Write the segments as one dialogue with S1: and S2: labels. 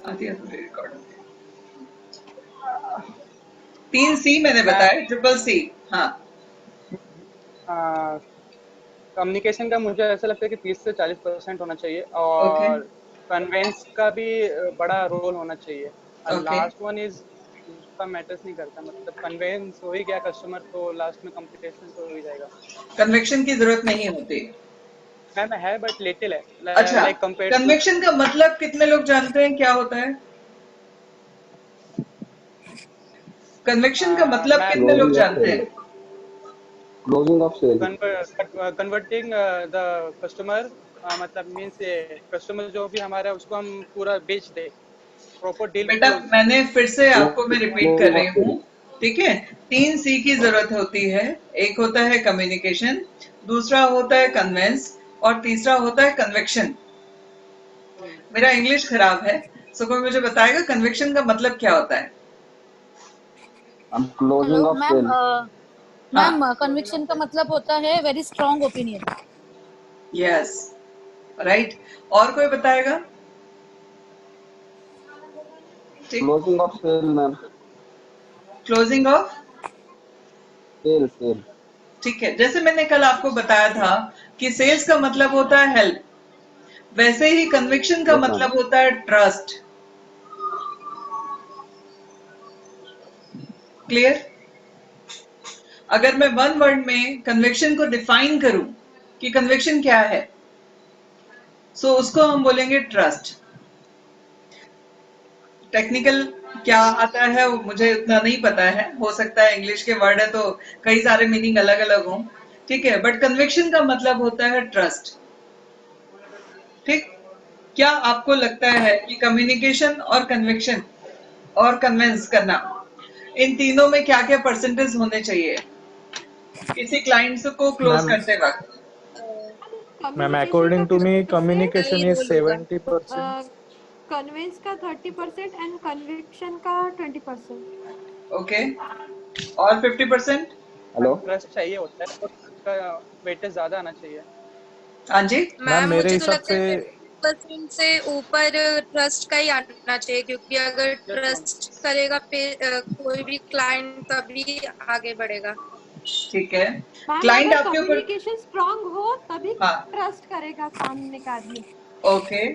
S1: आधी अधूरी रिकॉर्ड होती है। 3C मैंने बताया, ट्रिपल सी। हाँ
S2: कम्युनिकेशन का मुझे ऐसा लगता है कि 30 से 40% होना चाहिए,
S1: ओके
S2: और कन्वेंस का भी बड़ा रोल होना चाहिए। और
S1: ओके।
S2: लास्ट वन इज उसका मैटर्स नहीं करता, मतलब कन्वेंस हो ही गया कस्टमर तो लास्ट में कम्युनिकेशन तो हो ही जाएगा।
S1: कन्वेक्शन की जरूरत नहीं होती।
S2: मैम है बट लिटिल है,
S1: अच्छा,
S2: लाइक कंपेयर टू।
S1: कन्वेक्शन का मतलब कितने लोग जानते हैं क्या होता है? कन्वेक्शन का मतलब
S2: मैम
S1: कितने लोग
S3: क्लोजिंग ऑफ
S1: जानते
S3: सेल,
S1: हैं?
S3: Closing of sale.
S2: Converting the customer, मतलब मीन्स कस्टमर जो भी हमारा है उसको हम पूरा बेच दे, प्रॉपर डील
S1: बेटा
S2: क्लोज।
S1: मैंने फिर से आपको मैं रिपीट कर
S3: क्लोजिंग
S1: रही
S3: ऑफ सेल।
S1: हूँ, ठीक है? 3C की जरूरत होती है। एक होता है कम्युनिकेशन, दूसरा होता है कन्वेंस, और तीसरा होता है कन्वेक्शन। मेरा इंग्लिश खराब है, सो कोई मुझे बताएगा कन्वेक्शन का मतलब क्या होता है?
S3: Closing
S4: hello
S3: of
S4: ma'am,
S3: sale.
S1: हाँ,
S4: मैम कन्विक्शन का मतलब होता है very strong opinion.
S1: Yes, right. और कोई बताएगा? ठीक।
S3: Closing of sale ma'am.
S1: Closing of,
S3: sale sale.
S1: ठीक है। जैसे मैंने कल आपको बताया था कि सेल्स का मतलब होता है हेल्प, वैसे ही कन्विक्शन का
S3: यस मैम।
S1: मतलब होता है ट्रस्ट। क्लियर? अगर मैं वन वर्ड में कन्विक्शन को डिफाइन करूं कि कन्विक्शन क्या है, सो उसको हम बोलेंगे ट्रस्ट। टेक्निकल क्या आता है वो मुझे उतना नहीं पता है, हो सकता है इंग्लिश के वर्ड है तो कई सारे मीनिंग अलग अलग हों, ठीक है? बट कन्विक्शन का मतलब होता है ट्रस्ट। ठीक। क्या आपको लगता है कि कम्युनिकेशन और कन्विक्शन और कन्विंस करना, इन तीनों में क्या क्या परसेंटेज होने चाहिए किसी क्लाइंट्स को क्लोज
S5: मैम
S1: करते वक्त?
S5: मैम
S6: कम्युनिकेशन का
S5: according to me
S6: 50%,
S5: communication is 70%।
S6: Convince का 30% एंड कन्विक्शन का 20%।
S1: ओके, और 50%?
S3: हेलो।
S2: ट्रस्ट चाहिए होता है तो उसका वेटेज ज्यादा आना चाहिए।
S1: हाँ जी।
S5: मैम
S4: मैम
S5: मेरे
S4: मुझे तो
S5: हिसाब
S4: लगता
S5: से
S4: है 50% से ऊपर ट्रस्ट का ही आना चाहिए, क्योंकि अगर
S2: यस मैम।
S4: ट्रस्ट करेगा कोई भी क्लाइंट तभी आगे बढ़ेगा।
S1: ठीक है।
S6: मैम
S1: क्लाइंट
S6: अगर
S1: आपके ऊपर,
S6: कम्युनिकेशन स्ट्रांग हो तभी
S1: हाँ,
S6: ट्रस्ट करेगा सामने का आदमी।
S1: ओके।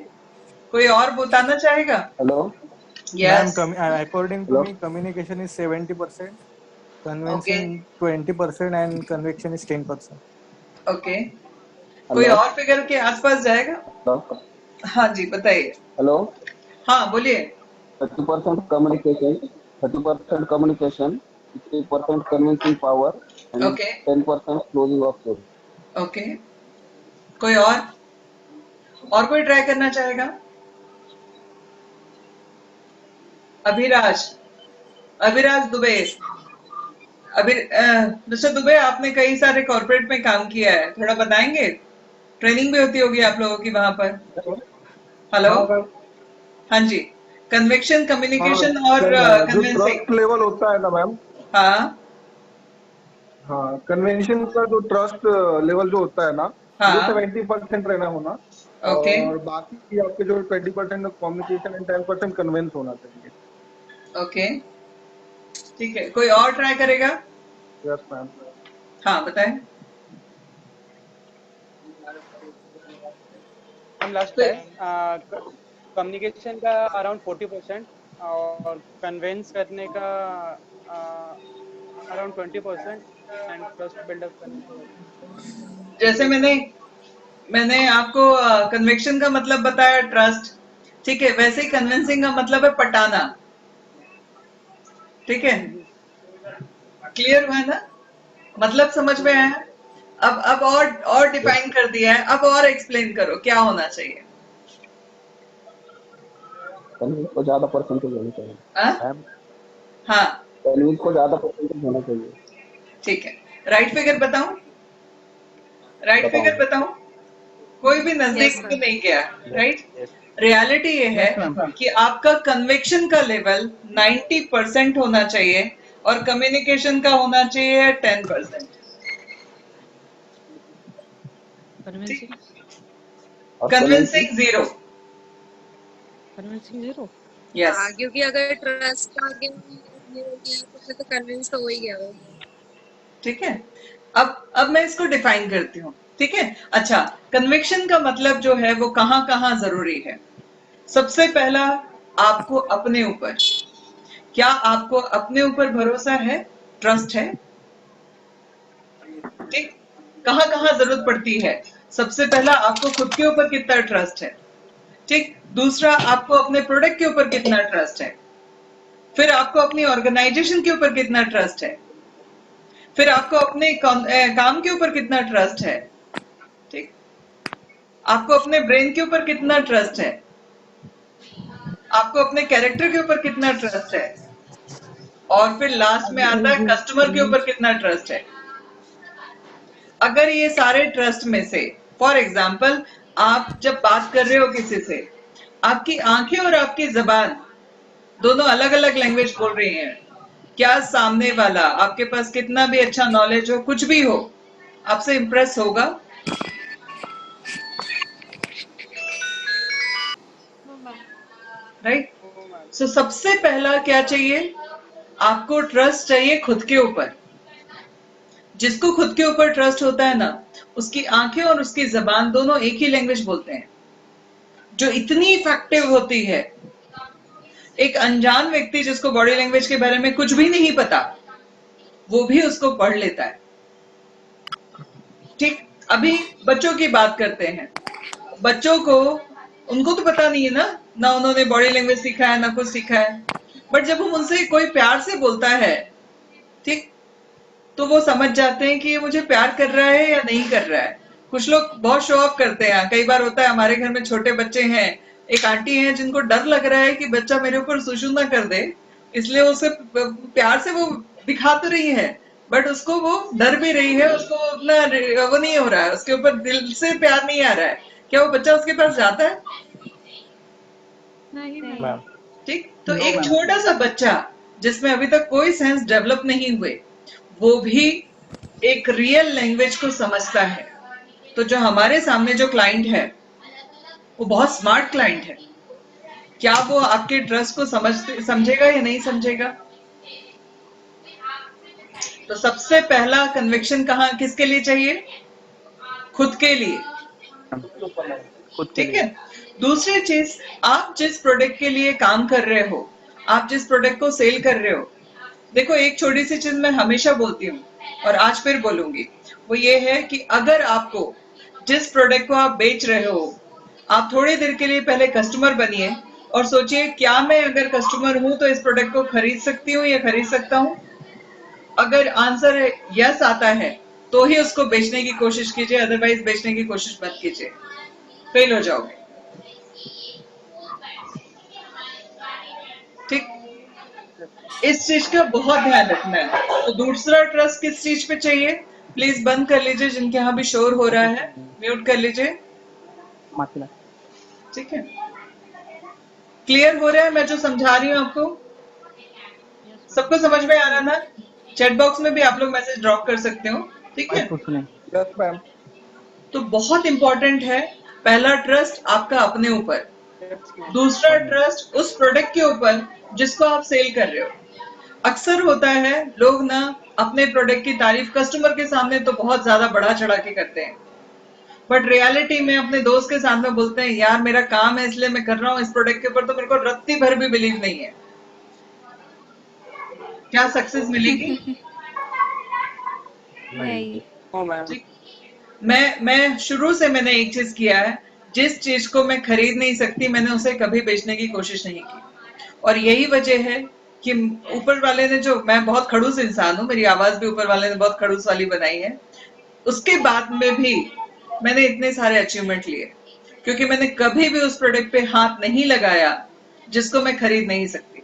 S1: कोई और बताना चाहेगा?
S3: Hello.
S5: Ma'am
S1: yes.
S5: According to
S3: hello.
S5: Me communication is 70%,
S1: okay
S5: convincing 20% and conviction is 10%।
S1: Okay. कोई
S3: हेलो।
S1: और फिगर के आसपास जाएगा?
S3: हेलो।
S1: हाँ जी, बताइए।
S3: हेलो।
S1: हाँ बोलिए।
S3: 30% communication, 30% communication, 50% convincing power and
S1: okay
S3: 10% closing of sale.
S1: Okay. कोई और कोई ट्राई करना चाहेगा? अभिराज, अभिराज दुबे। मिस्टर दुबे, आपने कई सारे कॉर्पोरेट में काम किया है, थोड़ा बताएंगे? ट्रेनिंग भी होती होगी आप लोगों की वहां पर। हेलो।
S7: हाँ मैम।
S1: हाँ जी। कन्विक्शन,
S7: हाँ
S1: कम्युनिकेशन और
S7: जो
S1: कन्विंसिंग।
S7: ट्रस्ट लेवल होता है ना मैम।
S1: हाँ
S7: हाँ, कन्वेंशन का जो ट्रस्ट लेवल जो होता है ना, वो
S1: हाँ।
S7: 70% रहना होना।
S1: ओके
S7: और बाकी आपके जो 20% कम्युनिकेशन एंड 10% कन्वेंस होना चाहिए।
S1: ओके, ठीक है। कोई और ट्राई करेगा?
S7: Yes ma'am.
S1: हाँ बताएं।
S2: हम लास्ट
S1: तो
S2: है कम्युनिकेशन का अराउंड 40%, और कन्विंस करने का अराउंड 20%, एंड ट्रस्ट बिल्डअप करने का 30%।
S1: जैसे मैंने आपको कन्विक्शन का मतलब बताया ट्रस्ट, ठीक है? वैसे ही कन्विंसिंग का मतलब है पटाना, ठीक है? क्लियर हुआ ना? मतलब समझ में आया? अब और डिफाइन कर दिया है, अब और एक्सप्लेन करो क्या होना चाहिए।
S3: कन्विंस को ज्यादा परसेंटेज होनी चाहिए
S1: हाँ
S5: मैम
S1: हाँ,
S3: कन्विंस को ज्यादा परसेंटेज होना चाहिए।
S1: ठीक है। राइट फिगर बताऊं? राइट
S3: बताओ।
S1: फिगर बताऊं? कोई भी
S4: यस
S1: नजदीक भी
S4: मैम।
S1: नहीं गया,
S5: यस
S1: राइट?
S5: यस
S1: रियलिटी ये है
S7: यस मैम।
S1: कि आपका कन्विक्शन का लेवल 90% होना चाहिए और कम्युनिकेशन का होना चाहिए 10%। ठीक।
S3: और convincing
S1: convincing zero.
S8: Convincing zero.
S1: Yes
S4: हाँ, क्योंकि अगर ट्रस्ट आ गया ये हो गया तो फिर तो कन्विंस तो हो ही गया वो।
S1: ठीक है। अब मैं इसको डिफाइन करती हूँ। ठीक है। अच्छा, कन्विक्शन का मतलब जो है वो कहाँ कहाँ जरूरी है। सबसे पहला, आपको अपने ऊपर, क्या आपको अपने ऊपर भरोसा है, ट्रस्ट है? ठीक। कहाँ कहाँ जरूरत पड़ती है? सबसे पहला, आपको खुद के ऊपर कितना ट्रस्ट है। ठीक। दूसरा, आपको अपने प्रोडक्ट के ऊपर कितना ट्रस्ट है। फिर आपको अपनी ऑर्गेनाइजेशन के ऊपर कितना ट्रस्ट है। फिर आपको अपने काम के ऊपर कितना ट्रस्ट है। ठीक। आपको अपने ब्रेन के ऊपर कितना ट्रस्ट है। आपको अपने कैरेक्टर के ऊपर कितना ट्रस्ट है। और फिर लास्ट में आता है कस्टमर के ऊपर कितना ट्रस्ट है। अगर ये सारे ट्रस्ट में से, फॉर एग्जाम्पल, आप जब बात कर रहे हो किसी से, आपकी आंखें और आपकी जबान दोनों अलग अलग लैंग्वेज बोल रही हैं, क्या सामने वाला, आपके पास कितना भी अच्छा नॉलेज हो, कुछ भी हो, आपसे इंप्रेस होगा?
S6: No ma'am.
S1: Right.
S2: Oh ma'am.
S1: So सबसे पहला क्या चाहिए? आपको ट्रस्ट चाहिए खुद के ऊपर। जिसको खुद के ऊपर ट्रस्ट होता है ना, उसकी आंखें और उसकी जबान दोनों एक ही लैंग्वेज बोलते हैं, जो इतनी इफेक्टिव होती है। एक अनजान व्यक्ति जिसको बॉडी लैंग्वेज के बारे में कुछ भी नहीं पता, वो भी उसको पढ़ लेता है। ठीक। अभी बच्चों की बात करते हैं। बच्चों को, उनको तो पता नहीं है ना, ना उन्होंने बॉडी लैंग्वेज सीखा है, ना कुछ सीखा है, बट जब हम उनसे कोई प्यार से बोलता है, ठीक, तो वो समझ जाते हैं कि ये मुझे प्यार कर रहा है या नहीं कर रहा है। कुछ लोग बहुत शो ऑफ करते हैं। कई बार होता है हमारे घर में छोटे बच्चे हैं, एक आंटी हैं जिनको डर लग रहा है कि बच्चा मेरे ऊपर सुसु ना कर दे, इसलिए उसे प्यार से वो दिखा तो रही है, बट उसको वो डर भी रही है, उसको उतना वो नहीं हो रहा है, उसके ऊपर दिल से प्यार नहीं आ रहा है। क्या वो बच्चा उसके पास जाता है?
S6: नहीं मैम।
S5: मैम।
S1: ठीक। तो
S2: नो
S1: एक
S2: मैम।
S1: छोटा सा बच्चा जिसमें अभी तक कोई सेंस डेवलप नहीं हुए, वो भी एक रियल लैंग्वेज को समझता है। तो जो हमारे सामने जो क्लाइंट है, वो बहुत स्मार्ट क्लाइंट है। क्या वो आपके ट्रस्ट को समझेगा या नहीं समझेगा? तो सबसे पहला कन्विक्शन कहाँ किसके लिए चाहिए? खुद के लिए।
S5: खुद के
S1: ठीक
S5: लिए।
S1: है। दूसरी चीज, आप जिस प्रोडक्ट के लिए काम कर रहे हो, आप जिस प्रोडक्ट को सेल कर रहे हो, देखो एक छोटी सी चीज मैं हमेशा बोलती हूँ और आज फिर बोलूंगी, वो ये है कि अगर आपको, जिस प्रोडक्ट को आप बेच रहे हो, आप थोड़ी देर के लिए पहले कस्टमर बनिए और सोचिए, क्या मैं अगर कस्टमर हूं तो इस प्रोडक्ट को खरीद सकती हूँ या खरीद सकता हूँ? अगर आंसर है यस आता है, तो ही उसको बेचने की कोशिश कीजिए, अदरवाइज बेचने की कोशिश मत कीजिए, फेल हो जाओगे। ठीक। इस चीज का बहुत ध्यान रखना है। तो दूसरा ट्रस्ट किस चीज पे चाहिए? प्लीज बंद कर लीजिए, जिनके यहाँ भी शोर हो रहा है म्यूट कर लीजिए। ठीक है। क्लियर हो रहा है मैं जो समझा रही हूँ आपको? सबको समझ में आ रहा ना? चैट बॉक्स में भी आप लोग मैसेज ड्रॉप कर सकते हो। ठीक है।
S7: Yes ma'am.
S1: तो बहुत इंपॉर्टेंट है, पहला ट्रस्ट आपका अपने ऊपर,
S2: यस मैम।
S1: दूसरा ट्रस्ट उस प्रोडक्ट के ऊपर जिसको आप सेल कर रहे हो। अक्सर होता है लोग ना अपने प्रोडक्ट की तारीफ कस्टमर के सामने तो बहुत ज्यादा बढ़ा चढ़ा के करते हैं, बट रियलिटी में अपने दोस्त के सामने बोलते हैं, यार मेरा काम है इसलिए मैं कर रहा हूँ इस प्रोडक्ट के ऊपर, तो मेरे को रत्ती भर भी बिलीव नहीं है। क्या सक्सेस मिलेगी?
S6: नहीं।
S2: No ma'am.
S1: ठीक। मैं शुरू से मैंने एक चीज किया है, जिस चीज को मैं खरीद नहीं सकती मैंने उसे कभी बेचने की कोशिश नहीं की। और यही वजह है कि ऊपर वाले ने जो, मैं बहुत खड़ूस इंसान हूँ, मेरी आवाज भी ऊपर वाले ने बहुत खड़ूस वाली बनाई है, उसके बाद में भी मैंने इतने सारे अचीवमेंट लिए, क्योंकि मैंने कभी भी उस प्रोडक्ट पे हाथ नहीं लगाया जिसको मैं खरीद नहीं सकती।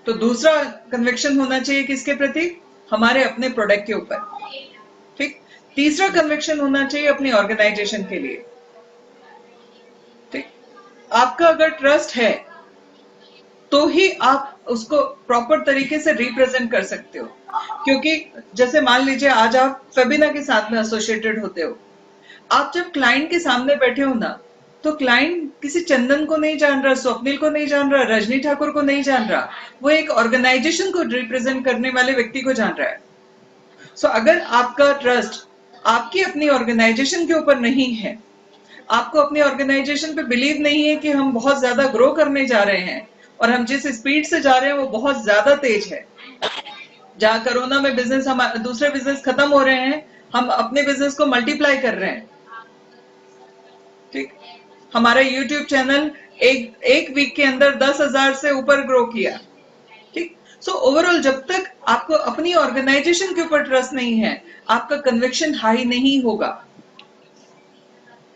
S1: तो दूसरा कन्विक्शन होना चाहिए किसके प्रति? हमारे अपने प्रोडक्ट के ऊपर। ठीक। तीसरा कन्विक्शन होना चाहिए अपनी ऑर्गेनाइजेशन के लिए। ठीक। आपका अगर ट्रस्ट है तो ही आप उसको प्रॉपर तरीके से रिप्रेजेंट कर सकते हो। क्योंकि जैसे मान लीजिए आज आप फेबिना के साथ में एसोसिएटेड होते हो, आप जब क्लाइंट के सामने बैठे हो ना, तो क्लाइंट किसी चंदन को नहीं जान रहा, स्वप्निल को नहीं जान रहा, रजनी ठाकुर को नहीं जान रहा, वो एक ऑर्गेनाइजेशन को रिप्रेजेंट करने वाले व्यक्ति को जान रहा है। सो अगर आपका ट्रस्ट आपकी अपनी ऑर्गेनाइजेशन के ऊपर नहीं है, आपको अपनी ऑर्गेनाइजेशन पे बिलीव नहीं है कि हम बहुत ज्यादा ग्रो करने जा रहे हैं और हम जिस स्पीड से जा रहे हैं वो बहुत ज्यादा तेज है, जहां कोरोना में बिजनेस हम दूसरे बिजनेस खत्म हो रहे हैं, हम अपने बिजनेस को मल्टीप्लाई कर रहे हैं। ठीक, हमारा यूट्यूब चैनल एक वीक के अंदर 10,000 से ऊपर ग्रो किया। ठीक, सो ओवरऑल जब तक आपको अपनी ऑर्गेनाइजेशन के ऊपर ट्रस्ट नहीं है, आपका कन्विक्शन हाई नहीं होगा।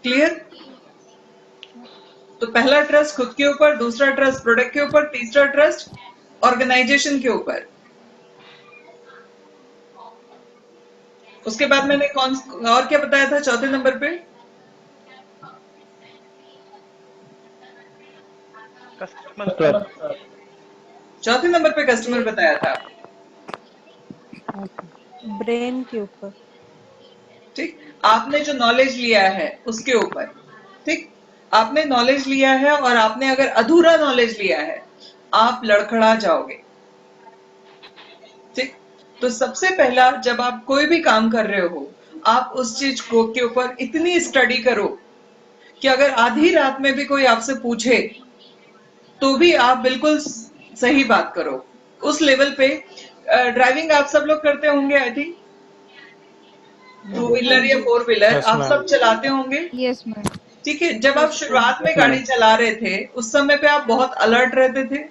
S1: क्लियर? तो पहला ट्रस्ट खुद के ऊपर, दूसरा ट्रस्ट प्रोडक्ट के ऊपर, तीसरा ट्रस्ट ऑर्गेनाइजेशन के ऊपर। उसके बाद मैंने कौन और क्या बताया था चौथे नंबर पे?
S5: कस्टमर।
S1: चौथे नंबर पे कस्टमर बताया था।
S8: ब्रेन के ऊपर।
S1: ठीक, आपने जो नॉलेज लिया है उसके ऊपर। ठीक, आपने नॉलेज लिया है और आपने अगर अधूरा नॉलेज लिया है, आप लड़खड़ा जाओगे। ठीक, तो सबसे पहला जब आप कोई भी काम कर रहे हो, आप उस चीज को के ऊपर इतनी स्टडी करो कि अगर आधी रात में भी कोई आपसे पूछे तो भी आप बिल्कुल सही बात करो। उस लेवल पे ड्राइविंग आप सब लोग करते होंगे, आई थिंक 2 व्हीलर या 4 व्हीलर
S5: Yes,
S1: आप
S5: ma'am.
S1: सब चलाते होंगे।
S8: Yes ma'am.
S1: ठीक है, जब आप शुरुआत में गाड़ी चला रहे थे उस समय पे आप बहुत अलर्ट रहते थे।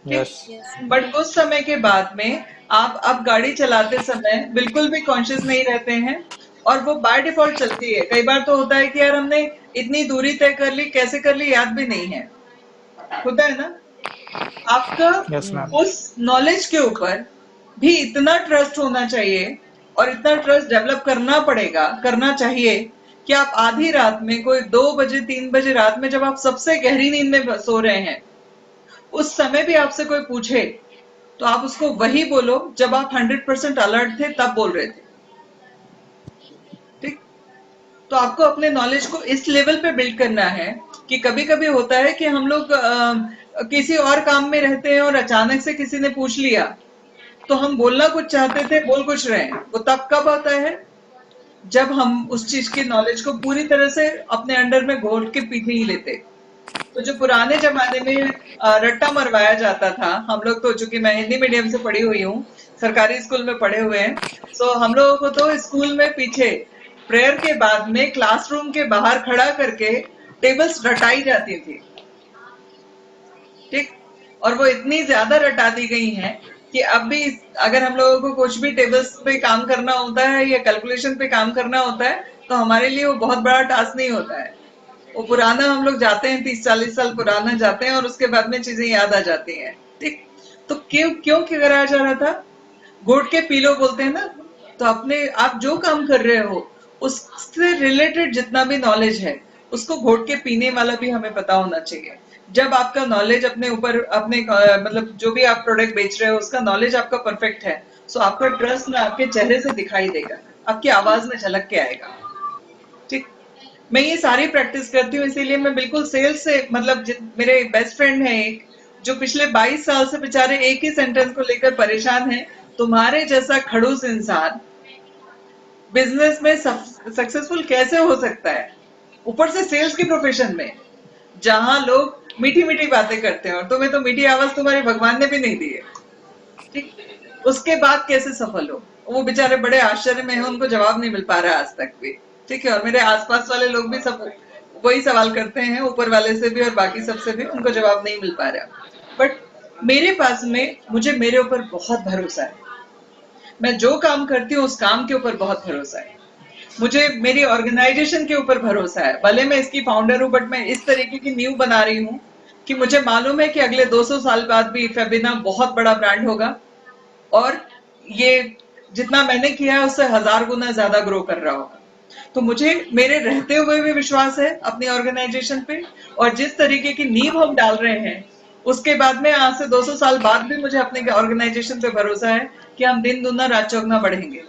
S5: यस।
S1: बट कुछ समय के बाद में आप अब गाड़ी चलाते समय बिल्कुल भी कॉन्शियस नहीं रहते हैं और वो बाय डिफॉल्ट चलती है। कई बार तो होता है कि यार हमने इतनी दूरी तय कर ली, कैसे कर ली याद भी नहीं है, होता है ना। आपका
S5: यस मैम।
S1: उस नॉलेज के ऊपर भी इतना ट्रस्ट होना चाहिए और इतना ट्रस्ट डेवलप करना पड़ेगा, करना चाहिए कि आप आधी रात में, कोई 2 बजे 3 बजे रात में, जब आप सबसे गहरी नींद में सो रहे हैं, उस समय भी आपसे कोई पूछे तो आप उसको वही बोलो जब आप 100% अलर्ट थे तब बोल रहे थे। ठीक, तो आपको अपने नॉलेज को इस लेवल पे बिल्ड करना है कि कभी कभी होता है कि हम लोग किसी और काम में रहते हैं और अचानक से किसी ने पूछ लिया तो हम बोलना कुछ चाहते थे, बोल कुछ रहे हैं। वो तब कब आता है? जब हम उस चीज की नॉलेज को पूरी तरह से अपने अंडर में घोल के पी नहीं लेते। तो जो पुराने जमाने में रट्टा मरवाया जाता था, हम लोग तो, चूंकि मैं हिंदी मीडियम से पढ़ी हुई हूँ, सरकारी स्कूल में पढ़े हुए हैं, सो हम लोगों को तो स्कूल में पीछे प्रेयर के बाद में क्लासरूम के बाहर खड़ा करके टेबल्स रटाई जाती थी। ठीक, और वो इतनी ज्यादा रटा दी गई हैं कि अब भी अगर हम लोगों को कुछ भी टेबल्स पे काम करना होता है या कैलकुलेशन पे काम करना होता है तो हमारे लिए वो बहुत बड़ा टास्क नहीं होता है। वो पुराना हम लोग जाते हैं, 30-40 साल पुराना जाते हैं और उसके बाद में चीजें याद आ जाती हैं। ठीक, तो क्यों क्यों कराया जा रहा था? घोट के पी लो बोलते हैं ना। तो अपने आप जो काम कर रहे हो उससे रिलेटेड जितना भी नॉलेज है उसको घोट के पीने वाला भी हमें पता होना चाहिए। जब आपका नॉलेज अपने ऊपर, अपने मतलब जो भी आप प्रोडक्ट बेच रहे हो उसका नॉलेज आपका परफेक्ट है, सो आपका ट्रस्ट ना आपके चेहरे से दिखाई देगा, आपकी आवाज में झलक के आएगा। ठीक, मैं ये सारी प्रैक्टिस करती हूँ, इसीलिए मैं बिल्कुल सेल्स से, मतलब मेरे बेस्ट फ्रेंड है एक जो पिछले 22 साल से बेचारे एक ही सेंटेंस को लेकर परेशान है, तुम्हारे जैसा खड़ूस इंसान बिजनेस में सक्सेसफुल कैसे हो सकता है, ऊपर से सेल्स के प्रोफेशन में जहां लोग मीठी मीठी बातें करते हैं, और तुम्हें तो मीठी आवाज तुम्हारे भगवान ने भी नहीं दी है। ठीक, उसके बाद कैसे सफल हो? वो बेचारे बड़े आश्चर्य में हैं, उनको जवाब नहीं मिल पा रहा आज तक भी। ठीक है, और मेरे आसपास वाले लोग भी सब वही सवाल करते हैं, ऊपर वाले से भी और बाकी सबसे भी, उनको जवाब नहीं मिल पा रहा। बट मेरे पास में, मुझे मेरे ऊपर बहुत भरोसा है, मैं जो काम करती हूँ उस काम के ऊपर बहुत भरोसा है, मुझे मेरी ऑर्गेनाइजेशन के ऊपर भरोसा है। भले मैं इसकी फाउंडर हूँ बट मैं इस तरीके की नींव बना रही हूँ कि मुझे मालूम है कि अगले 200 साल बाद भी फेबिना बहुत बड़ा ब्रांड होगा और ये जितना मैंने किया है उससे 1000 गुना ज्यादा ग्रो कर रहा होगा। तो मुझे मेरे रहते हुए भी विश्वास है अपनी ऑर्गेनाइजेशन पे, और जिस तरीके की नींव हम डाल रहे हैं उसके बाद में आज से 200 साल बाद भी मुझे अपने ऑर्गेनाइजेशन पे भरोसा है कि हम दिन दुना रात चौगुना बढ़ेंगे।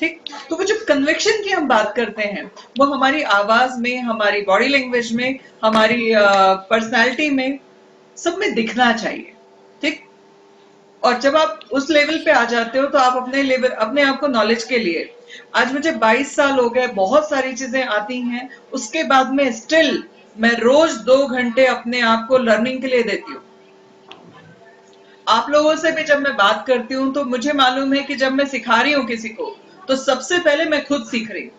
S1: ठीक। तो वो जो कन्विक्शन की हम बात करते हैं वो हमारी आवाज में, हमारी बॉडी लैंग्वेज में, हमारी पर्सनालिटी में, सब में दिखना चाहिए। ठीक। और जब आप उस लेवल पे आ जाते हो तो आप अपने आप को नॉलेज के लिए, आज मुझे 22 साल हो गए, बहुत सारी चीजें आती हैं, उसके बाद में स्टिल मैं रोज 2 घंटे अपने आप को लर्निंग के लिए देती हूँ। आप लोगों से भी जब मैं बात करती हूँ तो मुझे मालूम है कि जब मैं सिखा रही हूँ किसी को तो सबसे पहले मैं खुद सीख रही हूँ।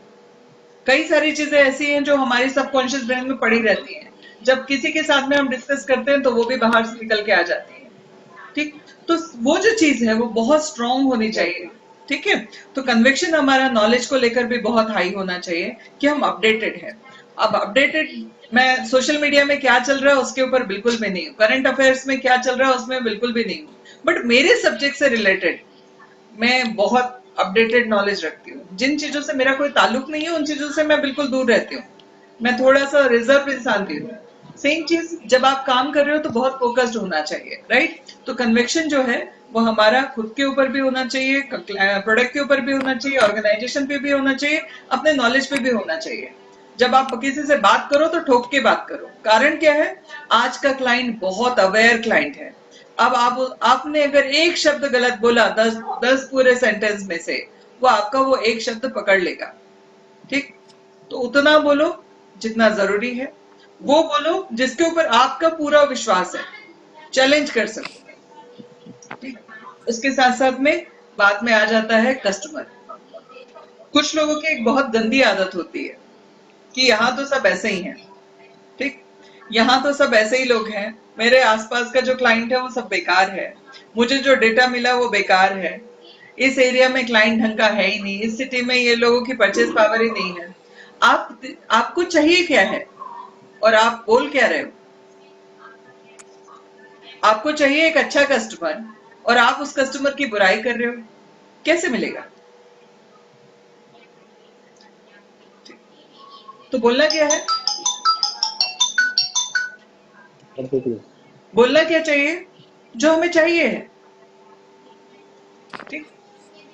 S1: कई सारी चीजें ऐसी हैं जो हमारी सबकॉन्शियस ब्रेन में पड़ी रहती हैं, जब किसी के साथ में हम डिस्कस करते हैं तो वो भी बाहर से निकल के आ जाती है। ठीक। तो वो जो चीज है वो बहुत स्ट्रांग होनी चाहिए। ठीक है। तो कन्विक्शन हमारा नॉलेज को लेकर भी बहुत हाई होना चाहिए कि हम अपडेटेड हैं। अब अपडेटेड, मैं सोशल मीडिया में क्या चल रहा है उसके ऊपर बिल्कुल भी नहीं हूँ, करंट अफेयर्स में क्या चल रहा है उसमें बिल्कुल भी नहीं हूँ, बट मेरे सब्जेक्ट से रिलेटेड मैं बहुत अपडेटेड नॉलेज रखती हूँ। जिन चीजों से मेरा कोई ताल्लुक नहीं है उन चीजों से मैं बिल्कुल दूर रहती हूँ। मैं थोड़ा सा रिजर्व इंसान भी हूँ। सेम चीज जब आप काम कर रहे हो तो बहुत फोकस्ड होना चाहिए, राइट। तो कन्विक्शन जो है वो हमारा खुद के ऊपर भी होना चाहिए, प्रोडक्ट के ऊपर भी होना चाहिए, ऑर्गेनाइजेशन पे भी होना चाहिए, अपने नॉलेज पे भी होना चाहिए। जब आप किसी से बात करो तो ठोक के बात करो। कारण क्या है, आज का क्लाइंट बहुत अवेयर क्लाइंट है। अब आपने अगर एक शब्द गलत बोला 10 पूरे सेंटेंस में से, वो आपका वो एक शब्द पकड़ लेगा। ठीक। तो उतना बोलो जितना जरूरी है, वो बोलो जिसके ऊपर आपका पूरा विश्वास है, चैलेंज कर सको। ठीक। उसके साथ साथ में बात में आ जाता है कस्टमर। कुछ लोगों की एक बहुत गंदी आदत होती है कि यहाँ तो सब ऐसे ही हैं। ठीक। यहाँ तो सब ऐसे ही लोग हैं, मेरे आसपास का जो क्लाइंट है वो सब बेकार है, मुझे जो डेटा मिला वो बेकार है, इस एरिया में क्लाइंट ढंग का है ही नहीं, इस सिटी में ये लोगों की परचेज पावर ही नहीं है। आपको चाहिए क्या है और आप बोल क्या रहे हो? आपको चाहिए एक अच्छा कस्टमर और आप उस कस्टमर की बुराई कर रहे हो, कैसे मिलेगा? तो बोलना क्या है?
S3: Completely.
S1: बोलना क्या चाहिए? जो हमें चाहिए है। ठीक।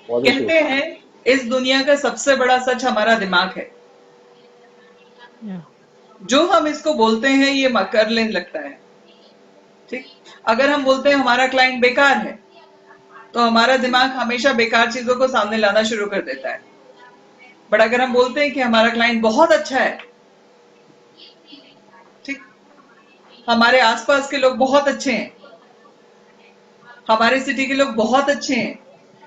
S3: Positive.
S1: कहते हैं इस दुनिया का सबसे बड़ा सच हमारा दिमाग है।
S5: Yeah.
S1: जो हम इसको बोलते हैं ये कर लेने लगता है। ठीक। अगर हम बोलते हैं हमारा क्लाइंट बेकार है तो हमारा दिमाग हमेशा बेकार चीजों को सामने लाना शुरू कर देता है। बट अगर हम बोलते हैं कि हमारा क्लाइंट बहुत अच्छा है, ठीक, हमारे आसपास के लोग बहुत अच्छे हैं, हमारे सिटी के लोग बहुत अच्छे हैं,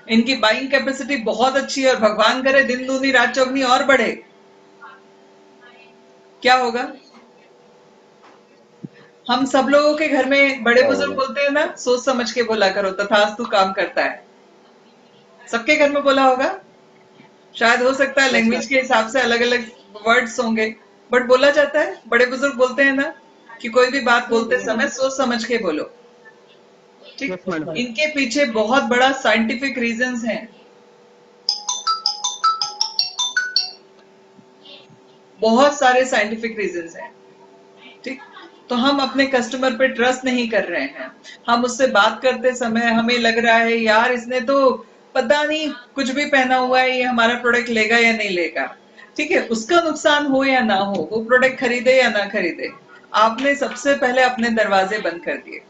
S1: इनकी बाइंग कैपेसिटी बहुत अच्छी है और भगवान करे दिन दूनी रात चौगनी और बढ़े, क्या होगा? हम सब लोगों के घर में बड़े बुजुर्ग बोलते हैं ना, सोच समझ के बोला करो तथास्तु काम करता है। सबके घर में बोला होगा, शायद हो सकता है लैंग्वेज के हिसाब से अलग अलग वर्ड्स होंगे, बट बोला जाता है, बड़े बुजुर्ग बोलते हैं ना कि कोई भी बात बोलते समय सोच समझ के बोलो। ठीक।
S2: Yes, madam.
S1: इनके पीछे बहुत बड़ा साइंटिफिक रीजंस हैं, बहुत सारे साइंटिफिक रीजंस हैं। ठीक। तो हम अपने कस्टमर पे ट्रस्ट नहीं कर रहे हैं, हम उससे बात करते समय हमें लग रहा है यार इसने तो पता नहीं कुछ भी पहना हुआ है, ये हमारा प्रोडक्ट लेगा या नहीं लेगा। ठीक है, उसका नुकसान हो या ना हो, वो प्रोडक्ट खरीदे या ना खरीदे, आपने सबसे पहले अपने दरवाजे बंद कर दिए।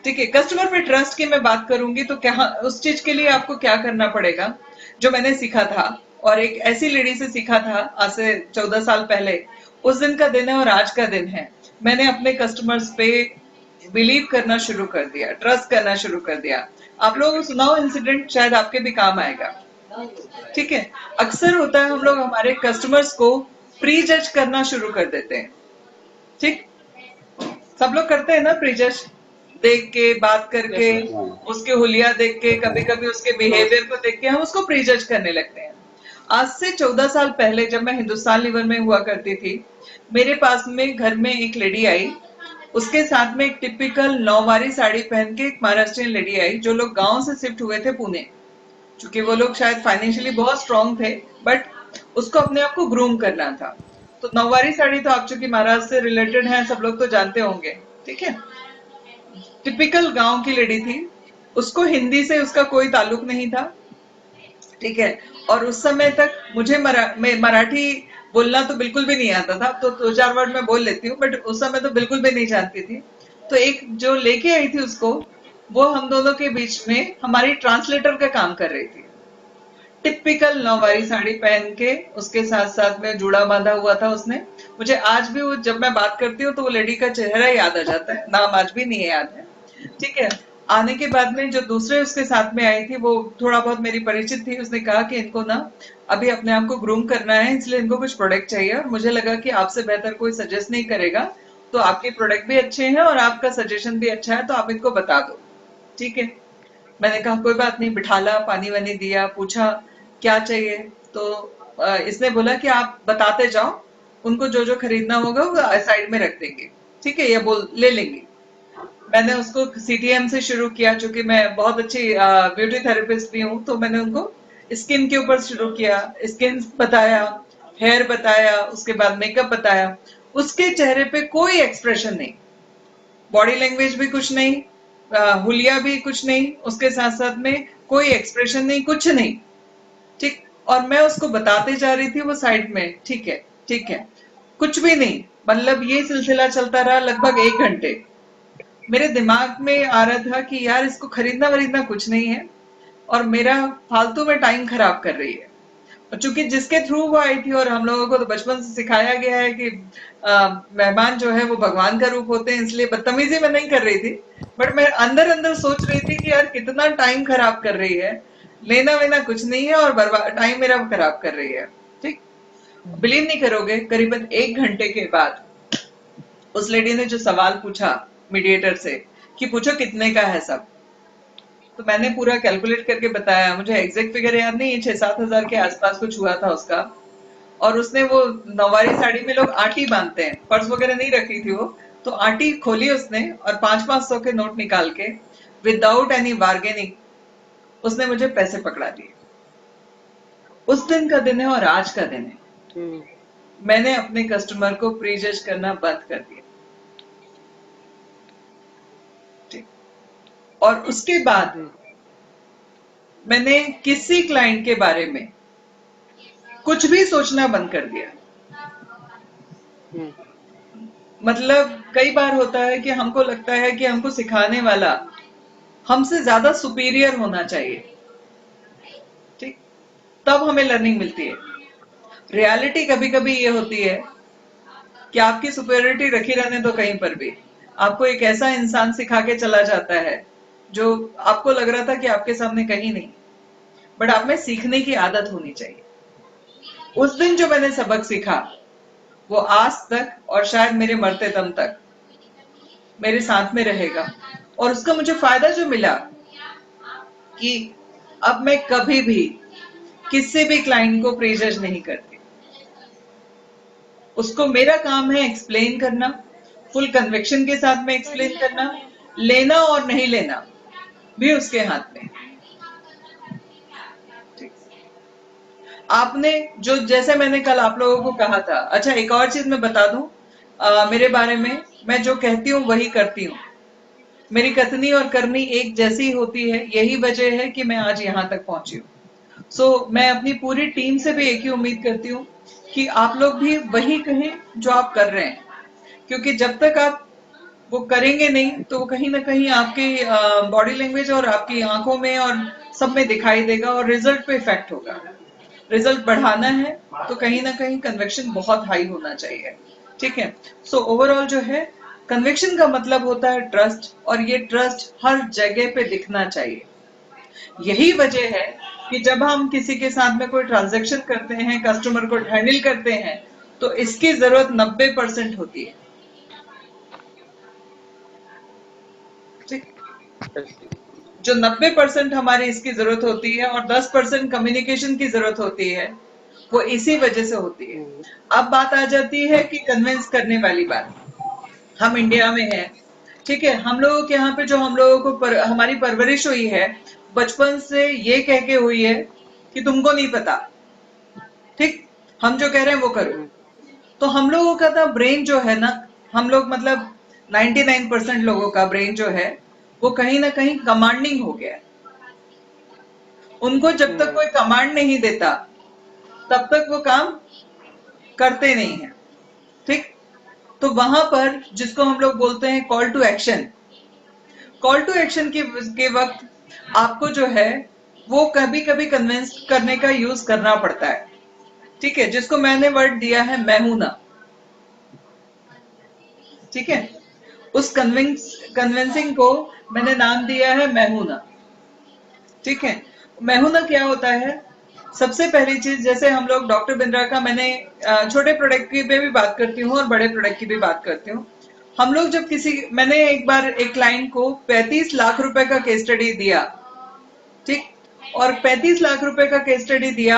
S1: ठीक है। कस्टमर पे ट्रस्ट की मैं बात करूंगी तो क्या उस चीज के लिए आपको क्या करना पड़ेगा, जो मैंने सीखा था और एक ऐसी लेडी से सीखा था आज से 14 साल पहले। उस दिन का दिन है और आज का दिन है। मैंने अपने कस्टमर्स पे बिलीव करना शुरू कर दिया, ट्रस्ट करना शुरू कर दिया। आप लोगों को सुनाओ इंसिडेंट, शायद आपके भी काम आएगा। ठीक है। अक्सर होता है हम लोग हमारे कस्टमर्स को प्री जज करना शुरू कर देते हैं। ठीक। सब लोग करते हैं ना, प्री जज देख के, बात करके, उसके हुलिया देख के, कभी कभी उसके बिहेवियर को देख के हम उसको प्री जज करने लगते हैं। आज से 14 साल पहले जब मैं हिंदुस्तान लीवर में हुआ करती थी, मेरे पास में घर में एक लेडी आई, उसके साथ में एक टिपिकल नौवारी साड़ी पहन के एक महाराष्ट्रियन लेडी आई, जो लोग गांव से शिफ्ट हुए थे पुणे। चूंकि वो लोग शायद फाइनेंशियली बहुत स्ट्रांग थे, बट उसको अपने आप को ग्रूम करना था। तो नौवारी साड़ी तो आप चूंकि महाराष्ट्र से रिलेटेड हैं, सब लोग तो जानते होंगे। ठीक है। टिपिकल गांव की लेडी थी, उसको हिंदी से उसका कोई ताल्लुक नहीं था, ठीक है। और उस समय तक मुझे मराठी बोलना तो बिल्कुल भी नहीं आता था, तो 2-4 वर्ड मैं बोल लेती हूँ, बट उस समय तो बिल्कुल भी नहीं जानती थी। तो एक जो लेके आई थी उसको, वो हम दोनों के बीच में हमारी ट्रांसलेटर का काम कर रही थी। टिपिकल नौवारी साड़ी पहन के, उसके साथ साथ में जूड़ा बांधा हुआ था उसने। मुझे आज भी वो, जब मैं बात करती हूँ तो वो लेडी का चेहरा याद आ जाता है, नाम आज भी नहीं याद है। ठीक है। आने के बाद में जो दूसरे उसके साथ में आई थी, वो थोड़ा बहुत मेरी परिचित थी। उसने कहा कि इनको ना अभी अपने आप को ग्रूम करना है, इसलिए इनको कुछ प्रोडक्ट चाहिए, और मुझे लगा कि आपसे बेहतर कोई सजेस्ट नहीं करेगा, तो आपके प्रोडक्ट भी अच्छे हैं और आपका सजेशन भी अच्छा है, तो आप इनको बता दो। ठीक है। मैंने कहा कोई बात नहीं, बिठाला, पानी वानी दिया, पूछा क्या चाहिए, तो इसने बोला कि आप बताते जाओ, उनको जो जो खरीदना होगा वो साइड में रख देंगे। ठीक है, या बोल ले लेंगे। मैंने उसको सीटीएम से शुरू किया, चूंकि मैं बहुत अच्छी ब्यूटी थेरेपिस्ट भी हूँ, तो मैंने उनको स्किन के ऊपर शुरू किया। स्किन बताया, हेयर बताया, उसके बाद मेकअप बताया। उसके चेहरे पे कोई एक्सप्रेशन नहीं, बॉडी लैंग्वेज भी कुछ नहीं, हुलिया भी कुछ नहीं, उसके साथ साथ में कोई एक्सप्रेशन नहीं, कुछ नहीं। ठीक। और मैं उसको बताते जा रही थी, वो साइड में ठीक है ठीक है, कुछ भी नहीं। मतलब ये सिलसिला चलता रहा लगभग 1 घंटे। मेरे दिमाग में आ रहा था कि यार इसको खरीदना वरीदना कुछ नहीं है, और मेरा फालतू में टाइम खराब कर रही है। और चूंकि जिसके थ्रू वो आई थी, और हम लोगों को तो बचपन से सिखाया गया है कि मेहमान जो है वो भगवान का रूप होते हैं, इसलिए बदतमीजी में नहीं कर रही थी, बट मैं अंदर अंदर सोच रही थी कि यार कितना टाइम खराब कर रही है, लेना वेना कुछ नहीं है और बर्बाद टाइम मेरा खराब कर रही है। ठीक। बिलीव नहीं करोगे, करीबन 1 घंटे के बाद उस लेडी ने जो सवाल पूछा मीडिएटर से कि पूछो कितने का है सब, तो मैंने पूरा कैलकुलेट करके बताया। मुझे एग्जैक्ट फिगर याद नहीं है, 6-7 हजार के आसपास कुछ हुआ था उसका। और उसने वो नौवारी साड़ी में लोग आटी बांधते हैं, पर्स वगैरह नहीं रखी थी वो, तो आटी खोली उसने और 500-500 के नोट निकाल के विदाउट एनी बार्गेनिंग उसने मुझे पैसे पकड़ा दिए। उस दिन का दिन है और आज का दिन है। मैंने अपने कस्टमर को प्रीजज करना बंद कर दिया। ठीक। और उसके बाद मैंने किसी क्लाइंट के बारे में कुछ भी सोचना बंद कर दिया। मतलब कई बार होता है कि हमको लगता है कि हमको सिखाने वाला हमसे ज्यादा सुपीरियर होना चाहिए। ठीक। तब हमें लर्निंग मिलती है। रियलिटी कभी कभी ये होती है कि आपकी सुपीरियरिटी रखी रहने दो, कहीं पर भी आपको एक ऐसा इंसान सिखा के चला जाता है जो आपको लग रहा था कि आपके सामने कहीं नहीं, बट आप में सीखने की आदत होनी चाहिए। उस दिन जो मैंने सबक सीखा, वो आज तक और शायद मेरे मरते दम तक मेरे साथ में रहेगा। और उसका मुझे फायदा जो मिला कि अब मैं कभी भी किसी भी क्लाइंट को प्रीजज नहीं करती। उसको मेरा काम है एक्सप्लेन करना, फुल कन्विक्शन के साथ में एक्सप्लेन करना, लेना और नहीं लेना भी उसके हाथ में। आपने जो, जैसे मैंने कल आप लोगों को कहा था, अच्छा एक और चीज मैं बता दूं मेरे बारे में, मैं जो कहती हूँ वही करती हूँ। मेरी कथनी और करनी एक जैसी होती है, यही वजह है कि मैं आज यहाँ तक पहुंची हूँ। सो मैं अपनी पूरी टीम से भी एक ही उम्मीद करती हूँ कि आप लोग भी वही कहें जो आप कर रहे हैं, क्योंकि जब तक आप वो करेंगे नहीं तो वो कहीं ना कहीं आपकी बॉडी लैंग्वेज और आपकी आंखों में और सब में दिखाई देगा, और रिजल्ट पे इफेक्ट होगा। रिजल्ट बढ़ाना है तो कहीं ना कहीं कन्विक्शन बहुत हाई होना चाहिए। ठीक है। सो ओवरऑल जो है, कन्विक्शन का मतलब होता है ट्रस्ट, और ये ट्रस्ट हर जगह पे दिखना चाहिए। यही वजह है कि जब हम किसी के साथ में कोई ट्रांजैक्शन करते हैं, कस्टमर को हैंडल करते हैं, तो इसकी जरूरत 90% होती है। ठीक। जो 90% हमारी इसकी जरूरत होती है और 10% कम्युनिकेशन की जरूरत होती है, वो इसी वजह से होती है। अब बात आ जाती है कि कन्विंस करने वाली बात। हम इंडिया में हैं, ठीक है, हम लोगों के यहाँ पे जो हम लोगों को हमारी परवरिश हुई है, बचपन से ये कह के हुई है कि तुमको नहीं पता, ठीक, हम जो कह रहे हैं वो करो। तो हम लोगों का था ब्रेन जो है ना, हम लोग मतलब 99% लोगों का ब्रेन जो है वो कहीं ना कहीं कमांडिंग हो गया है। उनको जब तक कोई कमांड नहीं देता तब तक वो काम करते नहीं है, ठीक। तो वहां पर जिसको हम लोग बोलते हैं call to action, call to action के वक्त आपको जो है वो कभी कभी कन्विंस करने का यूज करना पड़ता है, ठीक है। जिसको मैंने वर्ड दिया है मैं हूं ना, ठीक है। उस कन्विंसिंग को मैंने नाम दिया है मैं हूं ना, ठीक है। मैं हूं ना क्या होता है? सबसे पहली चीज, जैसे हम लोग डॉक्टर बिंद्रा का, मैंने छोटे प्रोडक्ट की पे भी बात करती हूँ और बड़े प्रोडक्ट की भी बात करती हूँ। हम लोग जब मैंने एक बार एक क्लाइंट को 35 लाख रुपए का केस स्टडी दिया, ठीक। और 35 लाख रुपए का केस स्टडी दिया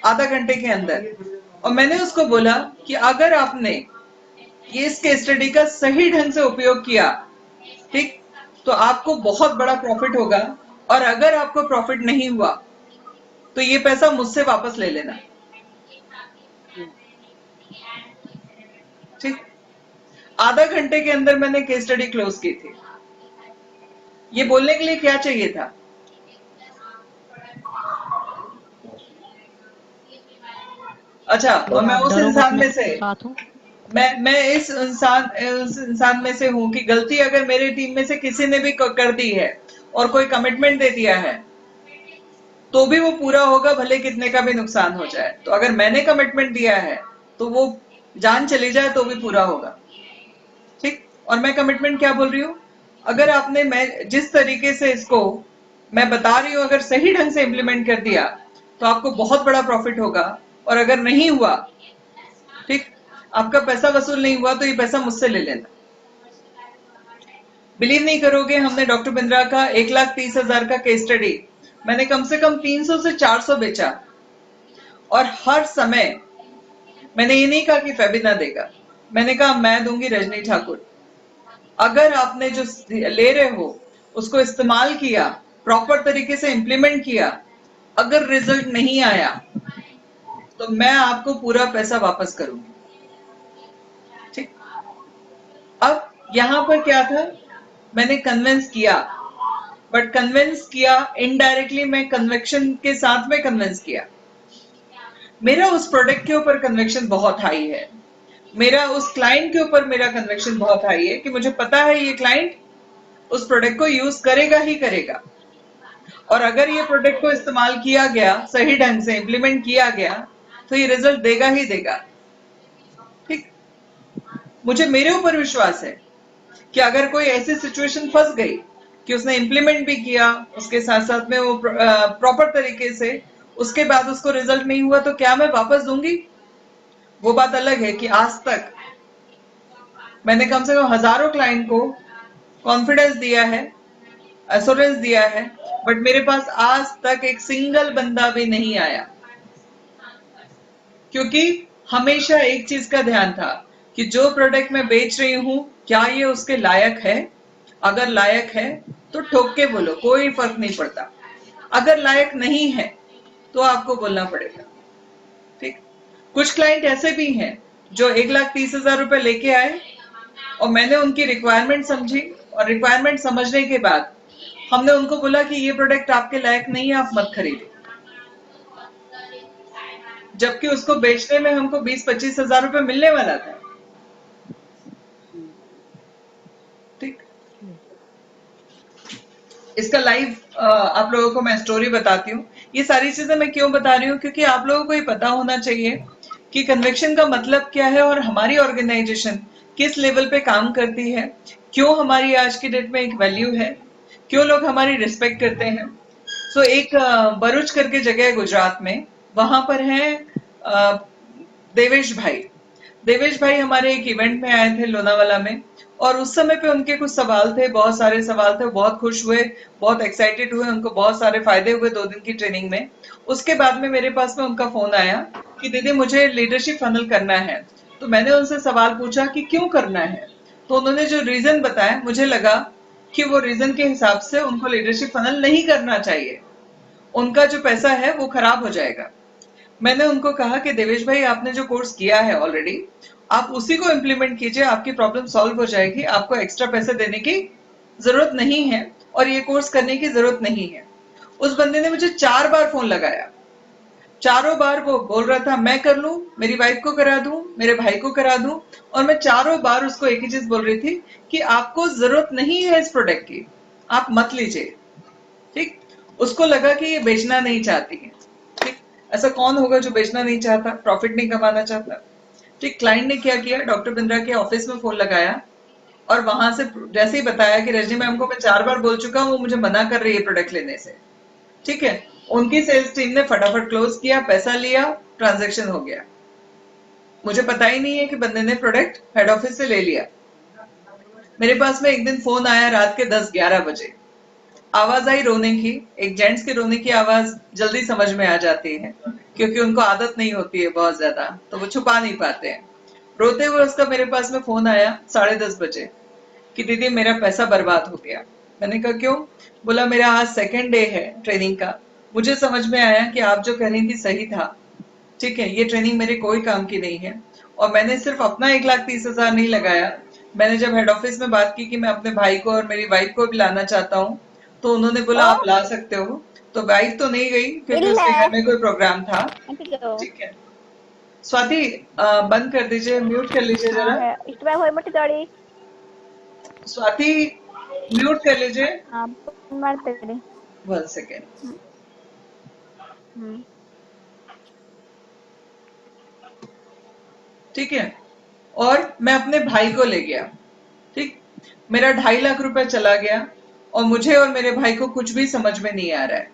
S1: आधा घंटे के अंदर, और मैंने उसको बोला कि अगर आपने इस केस स्टडी का सही ढंग से उपयोग किया, ठीक, तो आपको बहुत बड़ा प्रॉफिट होगा, और अगर आपको प्रॉफिट नहीं हुआ तो ये पैसा मुझसे वापस ले लेना, ठीक। आधा घंटे के अंदर मैंने केस स्टडी क्लोज की थी। ये बोलने के लिए क्या चाहिए था? अच्छा, तो मैं उस
S5: डरो मत,
S1: इंसान में
S5: मैं
S1: से
S5: साथ हूँ।
S1: मैं इस इंसान में से हूं कि गलती अगर मेरी टीम में से किसी ने भी कर दी है और कोई कमिटमेंट दे दिया है तो भी वो पूरा होगा, भले कितने का भी नुकसान हो जाए। तो अगर मैंने कमिटमेंट दिया है तो वो जान चली जाए तो भी पूरा होगा, ठीक। और मैं कमिटमेंट क्या बोल रही हूँ? अगर आपने, मैं जिस तरीके से इसको मैं बता रही हूँ, अगर सही ढंग से इंप्लीमेंट कर दिया तो आपको बहुत बड़ा प्रॉफिट होगा, और अगर नहीं हुआ, ठीक, आपका पैसा वसूल नहीं हुआ तो ये पैसा मुझसे ले लेना। बिलीव नहीं करोगे, हमने डॉक्टर बिंद्रा का 1,30,000 का केस स्टडी मैंने कम से कम 300 से 400 बेचा, और हर समय मैंने ये नहीं कहा कि फेबिना देगा, मैंने कहा मैं दूंगी रजनी ठाकुर। अगर आपने जो ले रहे हो उसको इस्तेमाल किया, प्रॉपर तरीके से इंप्लीमेंट किया, अगर रिजल्ट नहीं आया तो मैं आपको पूरा पैसा वापस करूंगी, ठीक। अब यहां पर क्या था? मैंने कन्विंस किया, बट कन्विंस किया इनडायरेक्टली, मैं कन्विक्शन के साथ में कन्विंस किया। मेरा उस प्रोडक्ट के ऊपर कन्विक्शन बहुत हाई है, मेरा उस क्लाइंट के ऊपर मेरा कन्विक्शन बहुत हाई है कि मुझे पता है ये क्लाइंट उस प्रोडक्ट को यूज करेगा ही करेगा, और अगर ये प्रोडक्ट को इस्तेमाल किया गया, सही ढंग से इंप्लीमेंट किया गया, तो ये रिजल्ट देगा ही देगा, ठीक। मुझे मेरे ऊपर विश्वास है कि अगर कोई ऐसी सिचुएशन फंस गई कि उसने इंप्लीमेंट भी किया, उसके साथ साथ में वो प्रॉपर तरीके से, उसके बाद उसको रिजल्ट नहीं हुआ, तो क्या मैं वापस दूंगी? वो बात अलग है कि आज तक मैंने कम से कम हजारों क्लाइंट को कॉन्फिडेंस दिया है, एश्योरेंस दिया है, बट मेरे पास आज तक एक सिंगल बंदा भी नहीं आया, क्योंकि हमेशा एक चीज का ध्यान था कि जो प्रोडक्ट मैं बेच रही हूं क्या ये उसके लायक है। अगर लायक है तो ठोक के बोलो, कोई फर्क नहीं पड़ता। अगर लायक नहीं है तो आपको बोलना पड़ेगा, ठीक। कुछ क्लाइंट ऐसे भी हैं जो 1,30,000 रुपए लेके आए, और मैंने उनकी रिक्वायरमेंट समझी, और रिक्वायरमेंट समझने के बाद हमने उनको बोला कि ये प्रोडक्ट आपके लायक नहीं है, आप मत खरीदो, जबकि उसको बेचने में हमको 20-25 हजार रुपए मिलने वाला था, ठीक। इसका लाइव आप लोगों को मैं स्टोरी बताती हूँ। ये सारी चीजें मैं क्यों बता रही हूँ? क्योंकि आप लोगों को ये पता होना चाहिए कि कन्विक्शन का मतलब क्या है, और हमारी ऑर्गेनाइजेशन किस लेवल पे काम करती है, क्यों हमारी आज की डेट में एक वैल्यू है, क्यों लोग हमारी रिस्पेक्ट करते हैं। सो एक भरूच करके जगह है गुजरात में, वहां पर है देवेश भाई। देवेश भाई हमारे एक इवेंट में आए थे लोनावाला में, और उस समय पे उनके कुछ सवाल थे, बहुत सारे सवाल थे, बहुत खुश हुए, बहुत एक्साइटेड हुए, उनको बहुत सारे फायदे हुए 2 दिन की ट्रेनिंग में। उसके बाद में मेरे पास में उनका फोन आया कि दीदी मुझे लीडरशिप फनल करना है। तो मैंने उनसे सवाल पूछा कि क्यों करना है, तो उन्होंने जो रीजन बताया, मुझे लगा कि वो रीजन के हिसाब से उनको लीडरशिप फनल नहीं करना चाहिए, उनका जो पैसा है वो खराब हो जाएगा। मैंने उनको कहा कि देवेश भाई आपने जो कोर्स किया है ऑलरेडी, आप उसी को इम्प्लीमेंट कीजिए, आपकी प्रॉब्लम सॉल्व हो जाएगी, आपको एक्स्ट्रा पैसे देने की जरूरत नहीं है और ये कोर्स करने की जरूरत नहीं है। उस बंदे ने मुझे 4 बार फोन लगाया, चारों बार वो बोल रहा था मैं कर लूं, मेरी वाइफ को करा दूं, मेरे भाई को करा दूं, और मैं चारों बार उसको एक ही चीज बोल रही थी कि आपको जरूरत नहीं है इस प्रोडक्ट की, आप मत लीजिए। ठीक, उसको लगा कि ये बेचना नहीं चाहती है। ठीक, ऐसा कौन होगा जो बेचना नहीं चाहता, प्रॉफिट नहीं कमाना चाहता। ठीक, क्लाइंट ने क्या किया, डॉक्टर बिंद्रा के ऑफिस में फोन लगाया और वहां से जैसे ही बताया कि रजनी मैम को मैं 4 बार बोल चुका हूं, वो मुझे मना कर रही है प्रोडक्ट लेने से। ठीक है, उनकी सेल्स टीम ने फटाफट क्लोज किया, पैसा लिया, ट्रांजैक्शन हो गया। मुझे पता ही नहीं है कि बंदे ने प्रोडक्ट हेड ऑफिस से ले लिया। मेरे पास में एक दिन फोन आया रात के 10-11 बजे, आवाज आई रोने की। एक जेंट्स के रोने की आवाज जल्दी समझ में आ जाती है, क्योंकि उनको आदत नहीं होती है बहुत ज्यादा, तो वो छुपा नहीं पाते हैं। रोते हुए उसका मेरे पास में फोन आया 10:30 बजे कि दीदी मेरा पैसा बर्बाद हो गया। मैंने कहा क्यों? बोला मेरा आज सेकंड डे है ट्रेनिंग का, मुझे समझ में आया कि आप जो कह रही थी सही था। ठीक है, ये ट्रेनिंग मेरे कोई काम की नहीं है, और मैंने सिर्फ अपना 1,30,000 नहीं लगाया। मैंने जब हेड ऑफिस में बात की कि मैं अपने भाई को और मेरी वाइफ को भी लाना चाहता हूँ, तो उन्होंने बोला आप ला सकते हो। तो वाइफ तो नहीं गई क्योंकि उसके घर में कोई प्रोग्राम था। ठीक है, स्वाति बंद कर दीजिए, म्यूट कर लीजिए जरा। स्वाति म्यूट कर लीजिए, 1 सेकेंड। ठीक है, और मैं अपने भाई को ले गया। ठीक, मेरा 2.5 लाख रुपए चला गया, और मुझे और मेरे भाई को कुछ भी समझ में नहीं आ रहा है।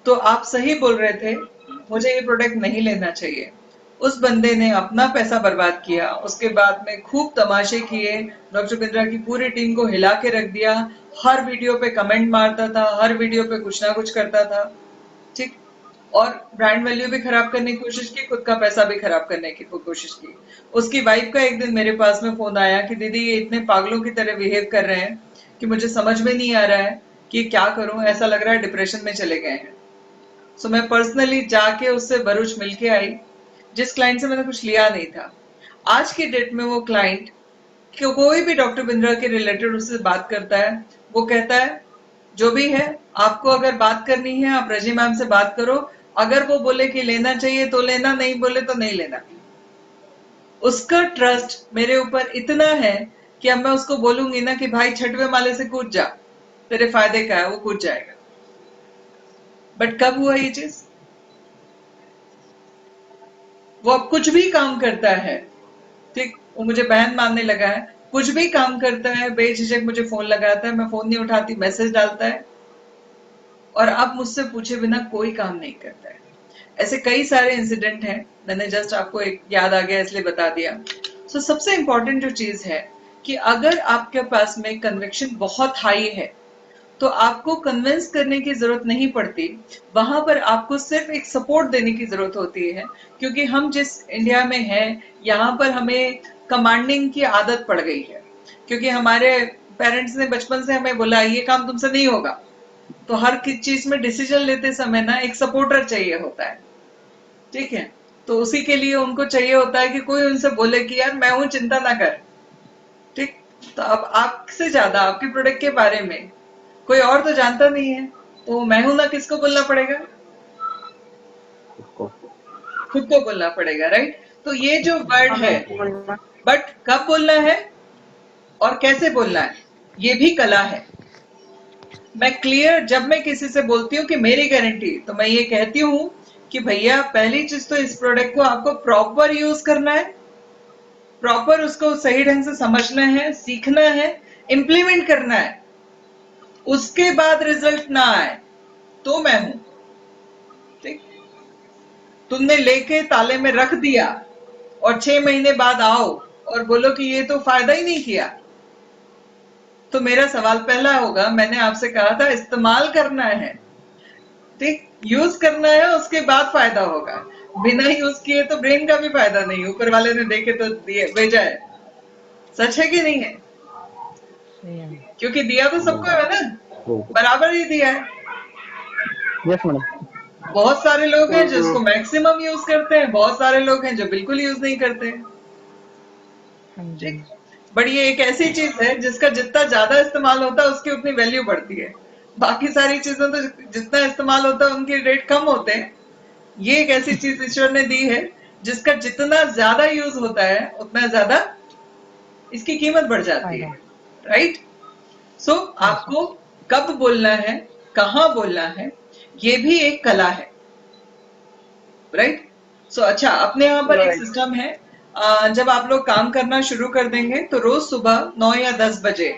S1: तो आप सही बोल रहे थे, मुझे ये प्रोडक्ट नहीं लेना चाहिए। उस बंदे ने अपना पैसा बर्बाद किया, उसके बाद में खूब तमाशे किए, डॉक्टर बिंद्रा की पूरी टीम को हिला के रख दिया, हर वीडियो पे कमेंट मारता था, हर वीडियो पे कुछ ना कुछ करता था। ठीक, और ब्रांड वैल्यू भी खराब करने की कोशिश की, खुद का पैसा भी खराब करने की कोशिश की। उसकी वाइफ का एक दिन मेरे पास में फोन आया कि दीदी ये इतने पागलों की तरह बिहेव कर रहे हैं कि मुझे समझ में नहीं आ रहा है कि क्या करूं, ऐसा लग रहा है डिप्रेशन में चले गए हैं। सो मैं पर्सनली जाके उससे भरूच मिलके आई, जिस क्लाइंट से मैंने कुछ लिया नहीं था। आज की डेट में वो क्लाइंट कोई भी डॉक्टर बिंद्रा के रिलेटेड उससे बात करता है, वो कहता है जो भी है, आपको अगर बात करनी है आप रजी मैम से बात करो, अगर वो बोले कि लेना चाहिए तो लेना, नहीं बोले तो नहीं लेना। उसका ट्रस्ट मेरे ऊपर इतना है कि अब मैं उसको बोलूंगी ना कि भाई 6वें माले से कूद जा, तेरे फायदे का है, वो कूद जाएगा। बट कब हुआ ये चीज? वो अब कुछ भी काम करता है। ठीक, वो मुझे बहन मानने लगा है, कुछ भी काम करता है बेझिझक मुझे फोन लगाता है, मैं फोन नहीं उठाती, मैसेज डालता है, और अब मुझसे पूछे बिना कोई काम नहीं करता है। ऐसे कई सारे इंसिडेंट हैं, मैंने जस्ट आपको एक याद आ गया इसलिए बता दिया। सो सबसे इंपॉर्टेंट जो चीज है कि अगर आपके पास में कन्विक्शन बहुत हाई है, तो आपको कन्विंस करने की जरूरत नहीं पड़ती, वहां पर आपको सिर्फ एक सपोर्ट देने की जरूरत होती है। क्योंकि हम जिस इंडिया में हैं, यहाँ पर हमें कमांडिंग की आदत पड़ गई है, क्योंकि हमारे पेरेंट्स ने बचपन से हमें बोला ये काम तुमसे नहीं होगा। तो हर चीज में डिसीजन लेते समय ना एक सपोर्टर चाहिए होता है। ठीक है, तो उसी के लिए उनको चाहिए होता है कि कोई उनसे बोले कि यार मैं हूं, चिंता ना कर। ठीक, तो अब आपसे ज्यादा आपके प्रोडक्ट के बारे में कोई और तो जानता नहीं है, तो मैं हूं ना, किसको बोलना पड़ेगा? खुद को बोलना पड़ेगा, राइट? तो ये जो वर्ड है, बट कब बोलना है और कैसे बोलना है, ये भी कला है। मैं क्लियर, जब मैं किसी से बोलती हूँ कि मेरी गारंटी, तो मैं ये कहती हूँ कि भैया पहली चीज तो इस प्रोडक्ट को आपको प्रॉपर यूज करना है, प्रॉपर उसको सही ढंग से समझना है, सीखना है, इंप्लीमेंट करना है। उसके बाद रिजल्ट ना आए तो मैं हूं। ठीक, तुमने लेके ताले में रख दिया और 6 महीने बाद आओ और बोलो कि ये तो फायदा ही नहीं किया, तो मेरा सवाल पहला होगा, मैंने आपसे कहा था इस्तेमाल करना है, ठीक, यूज करना है, उसके बाद फायदा होगा। बिना यूज किए तो ब्रेन का भी फायदा नहीं, ऊपर वाले ने देखे तो भेजा है। सच है कि नहीं है? क्योंकि दिया तो सबको है ना, बराबर ही दिया है।
S3: Yes madam.
S1: बहुत सारे लोग हैं जो इसको मैक्सिमम यूज करते हैं, बहुत सारे लोग हैं जो बिल्कुल यूज नहीं करते हैं। ठीक, बट ये एक ऐसी चीज है जिसका जितना ज्यादा इस्तेमाल होता है उसकी उतनी वैल्यू बढ़ती है। बाकी सारी चीजों तो जितना इस्तेमाल होता है उनके रेट कम होते हैं। ये एक ऐसी चीज ईश्वर ने दी है जिसका जितना ज्यादा यूज होता है उतना ज्यादा इसकी कीमत बढ़ जाती है, राइट? सो आपको कब बोलना है, कहाँ बोलना है, ये भी एक कला है, राइट? सो अच्छा, अपने यहाँ पर एक सिस्टम है, जब आप लोग काम करना शुरू कर देंगे तो रोज सुबह 9 या 10 बजे,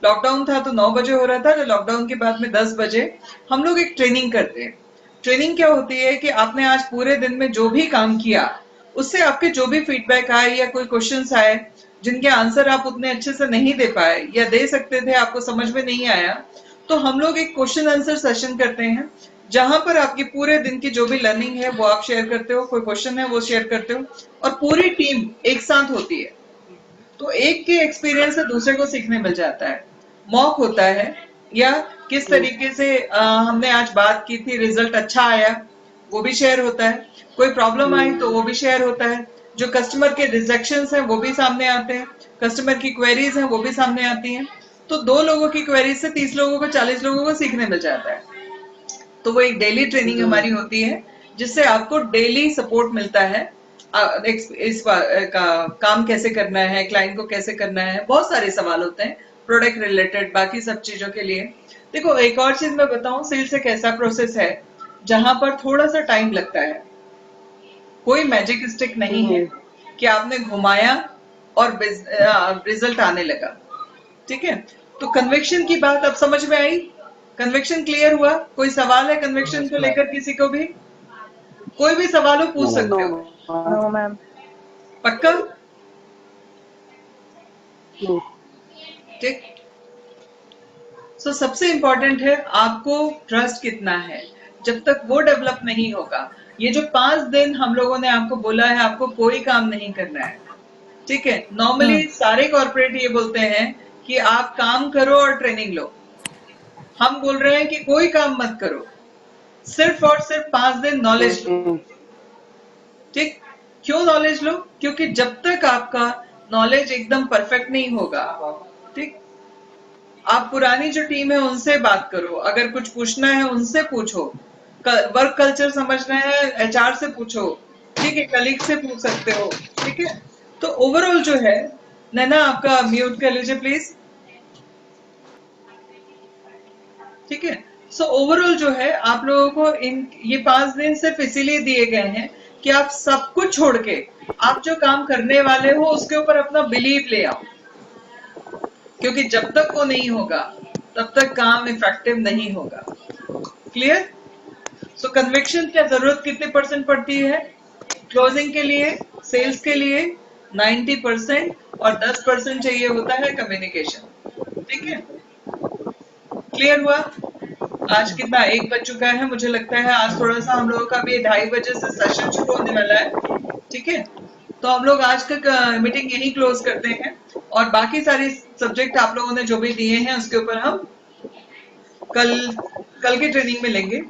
S1: लॉकडाउन था तो 9 बजे हो रहा था, तो लॉकडाउन के बाद में 10 बजे हम लोग एक ट्रेनिंग करते हैं। ट्रेनिंग क्या होती है कि आपने आज पूरे दिन में जो भी काम किया उससे आपके जो भी फीडबैक आए या कोई क्वेश्चंस आए जिनके आंसर आप उतने अच्छे से नहीं दे पाए या दे सकते थे, आपको समझ में नहीं आया, तो हम लोग एक क्वेश्चन आंसर सेशन करते हैं जहां पर आपकी पूरे दिन की जो भी लर्निंग है वो आप शेयर करते हो, कोई क्वेश्चन है वो शेयर करते हो, और पूरी टीम एक साथ होती है। तो एक के एक्सपीरियंस से दूसरे को सीखने मिल जाता है, मॉक होता है, या किस तरीके से हमने आज बात की थी, रिजल्ट अच्छा आया वो भी शेयर होता है, कोई प्रॉब्लम आई तो वो भी शेयर होता है, जो कस्टमर के रिजेक्शंस हैं वो भी सामने आते हैं, कस्टमर की क्वेरीज हैं वो भी सामने आती हैं। तो 2 लोगों की क्वेरीज से 30 लोगों को, 40 लोगों को सीखने मिल जाता है। तो वो एक डेली ट्रेनिंग हमारी होती है जिससे आपको डेली सपोर्ट मिलता है, इस का काम कैसे करना है, क्लाइंट को कैसे करना है, बहुत सारे सवाल होते हैं प्रोडक्ट रिलेटेड, बाकी सब चीजों के लिए। देखो एक और चीज मैं बताऊं, सेल्स एक ऐसा प्रोसेस है जहां पर थोड़ा सा टाइम लगता है, कोई मैजिक स्टिक नहीं है कि आपने घुमाया और रिजल्ट आने लगा, ठीक है? तो कन्विक्शन की बात अब समझ में आई, कन्विक्शन क्लियर हुआ? कोई सवाल है कन्विक्शन को लेकर किसी को भी? कोई भी सवाल हो पूछ सकते हो।
S3: No ma'am.
S1: पक्का? ठीक। सो सबसे इंपॉर्टेंट है आपको ट्रस्ट कितना है, जब तक वो डेवलप नहीं होगा, ये जो 5 दिन हम लोगों ने आपको बोला है आपको कोई काम नहीं करना है, ठीक है? नॉर्मली सारे कॉर्पोरेट ये बोलते हैं कि आप काम करो और ट्रेनिंग लो, हम बोल रहे हैं कि कोई काम मत करो, सिर्फ और सिर्फ 5 दिन नॉलेज लो, ठीक? क्यों नॉलेज लो? क्योंकि जब तक आपका नॉलेज एकदम परफेक्ट नहीं होगा, ठीक, आप पुरानी जो टीम है उनसे बात करो, अगर कुछ पूछना है उनसे पूछो, वर्क कल्चर समझना है एचआर से पूछो, ठीक है, कलीग से पूछ सकते हो, ठीक है? तो ओवरऑल जो है, नैना आपका म्यूट कर लीजिए प्लीज, ठीक है? सो ओवरऑल जो है आप लोगों को ये 5 दिन सिर्फ इसीलिए दिए गए हैं कि आप सब कुछ छोड़ के आप जो काम करने वाले हो उसके ऊपर अपना बिलीव ले आओ, क्योंकि जब तक वो नहीं होगा तब तक काम इफेक्टिव नहीं होगा। क्लियर? सो कन्विक्शन क्या जरूरत कितने % पड़ती है? क्लोजिंग के लिए, सेल्स के लिए 90% और 10% चाहिए होता है कम्युनिकेशन, ठीक है? क्लियर हुआ? आज कितना 1 बज चुका है, मुझे लगता है आज थोड़ा सा हम लोगों का भी 2:30 बजे से सेशन शुरू होने वाला है, ठीक है? तो हम लोग आज का मीटिंग यही क्लोज करते हैं, और बाकी सारी सब्जेक्ट आप लोगों ने जो भी दिए हैं उसके ऊपर हम कल की ट्रेनिंग में लेंगे।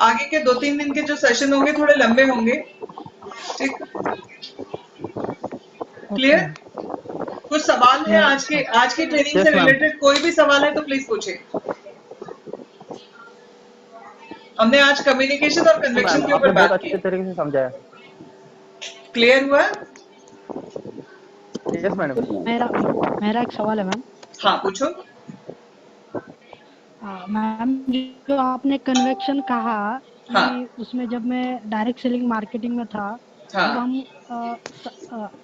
S1: आगे के 2-3 दिन के जो सेशन होंगे थोड़े लंबे होंगे, ठीक? क्लियर? कुछ सवाल है आज की ट्रेनिंग से रिलेटेड? कोई भी सवाल है तो प्लीज पूछे। हमने आज कम्युनिकेशन और कन्विक्शन के ऊपर बात की।
S3: अच्छे तरीके से समझाया।
S1: क्लियर हुआ?
S3: Yes madam.
S5: मेरा एक सवाल है मैम।
S1: हाँ पूछो।
S5: मैम जो आपने कन्वेक्शन कहा कि
S1: हाँ।
S5: उसमें जब मैं डायरेक्ट सेलिंग मार्केटिंग में था,
S1: हाँ।
S5: जब हम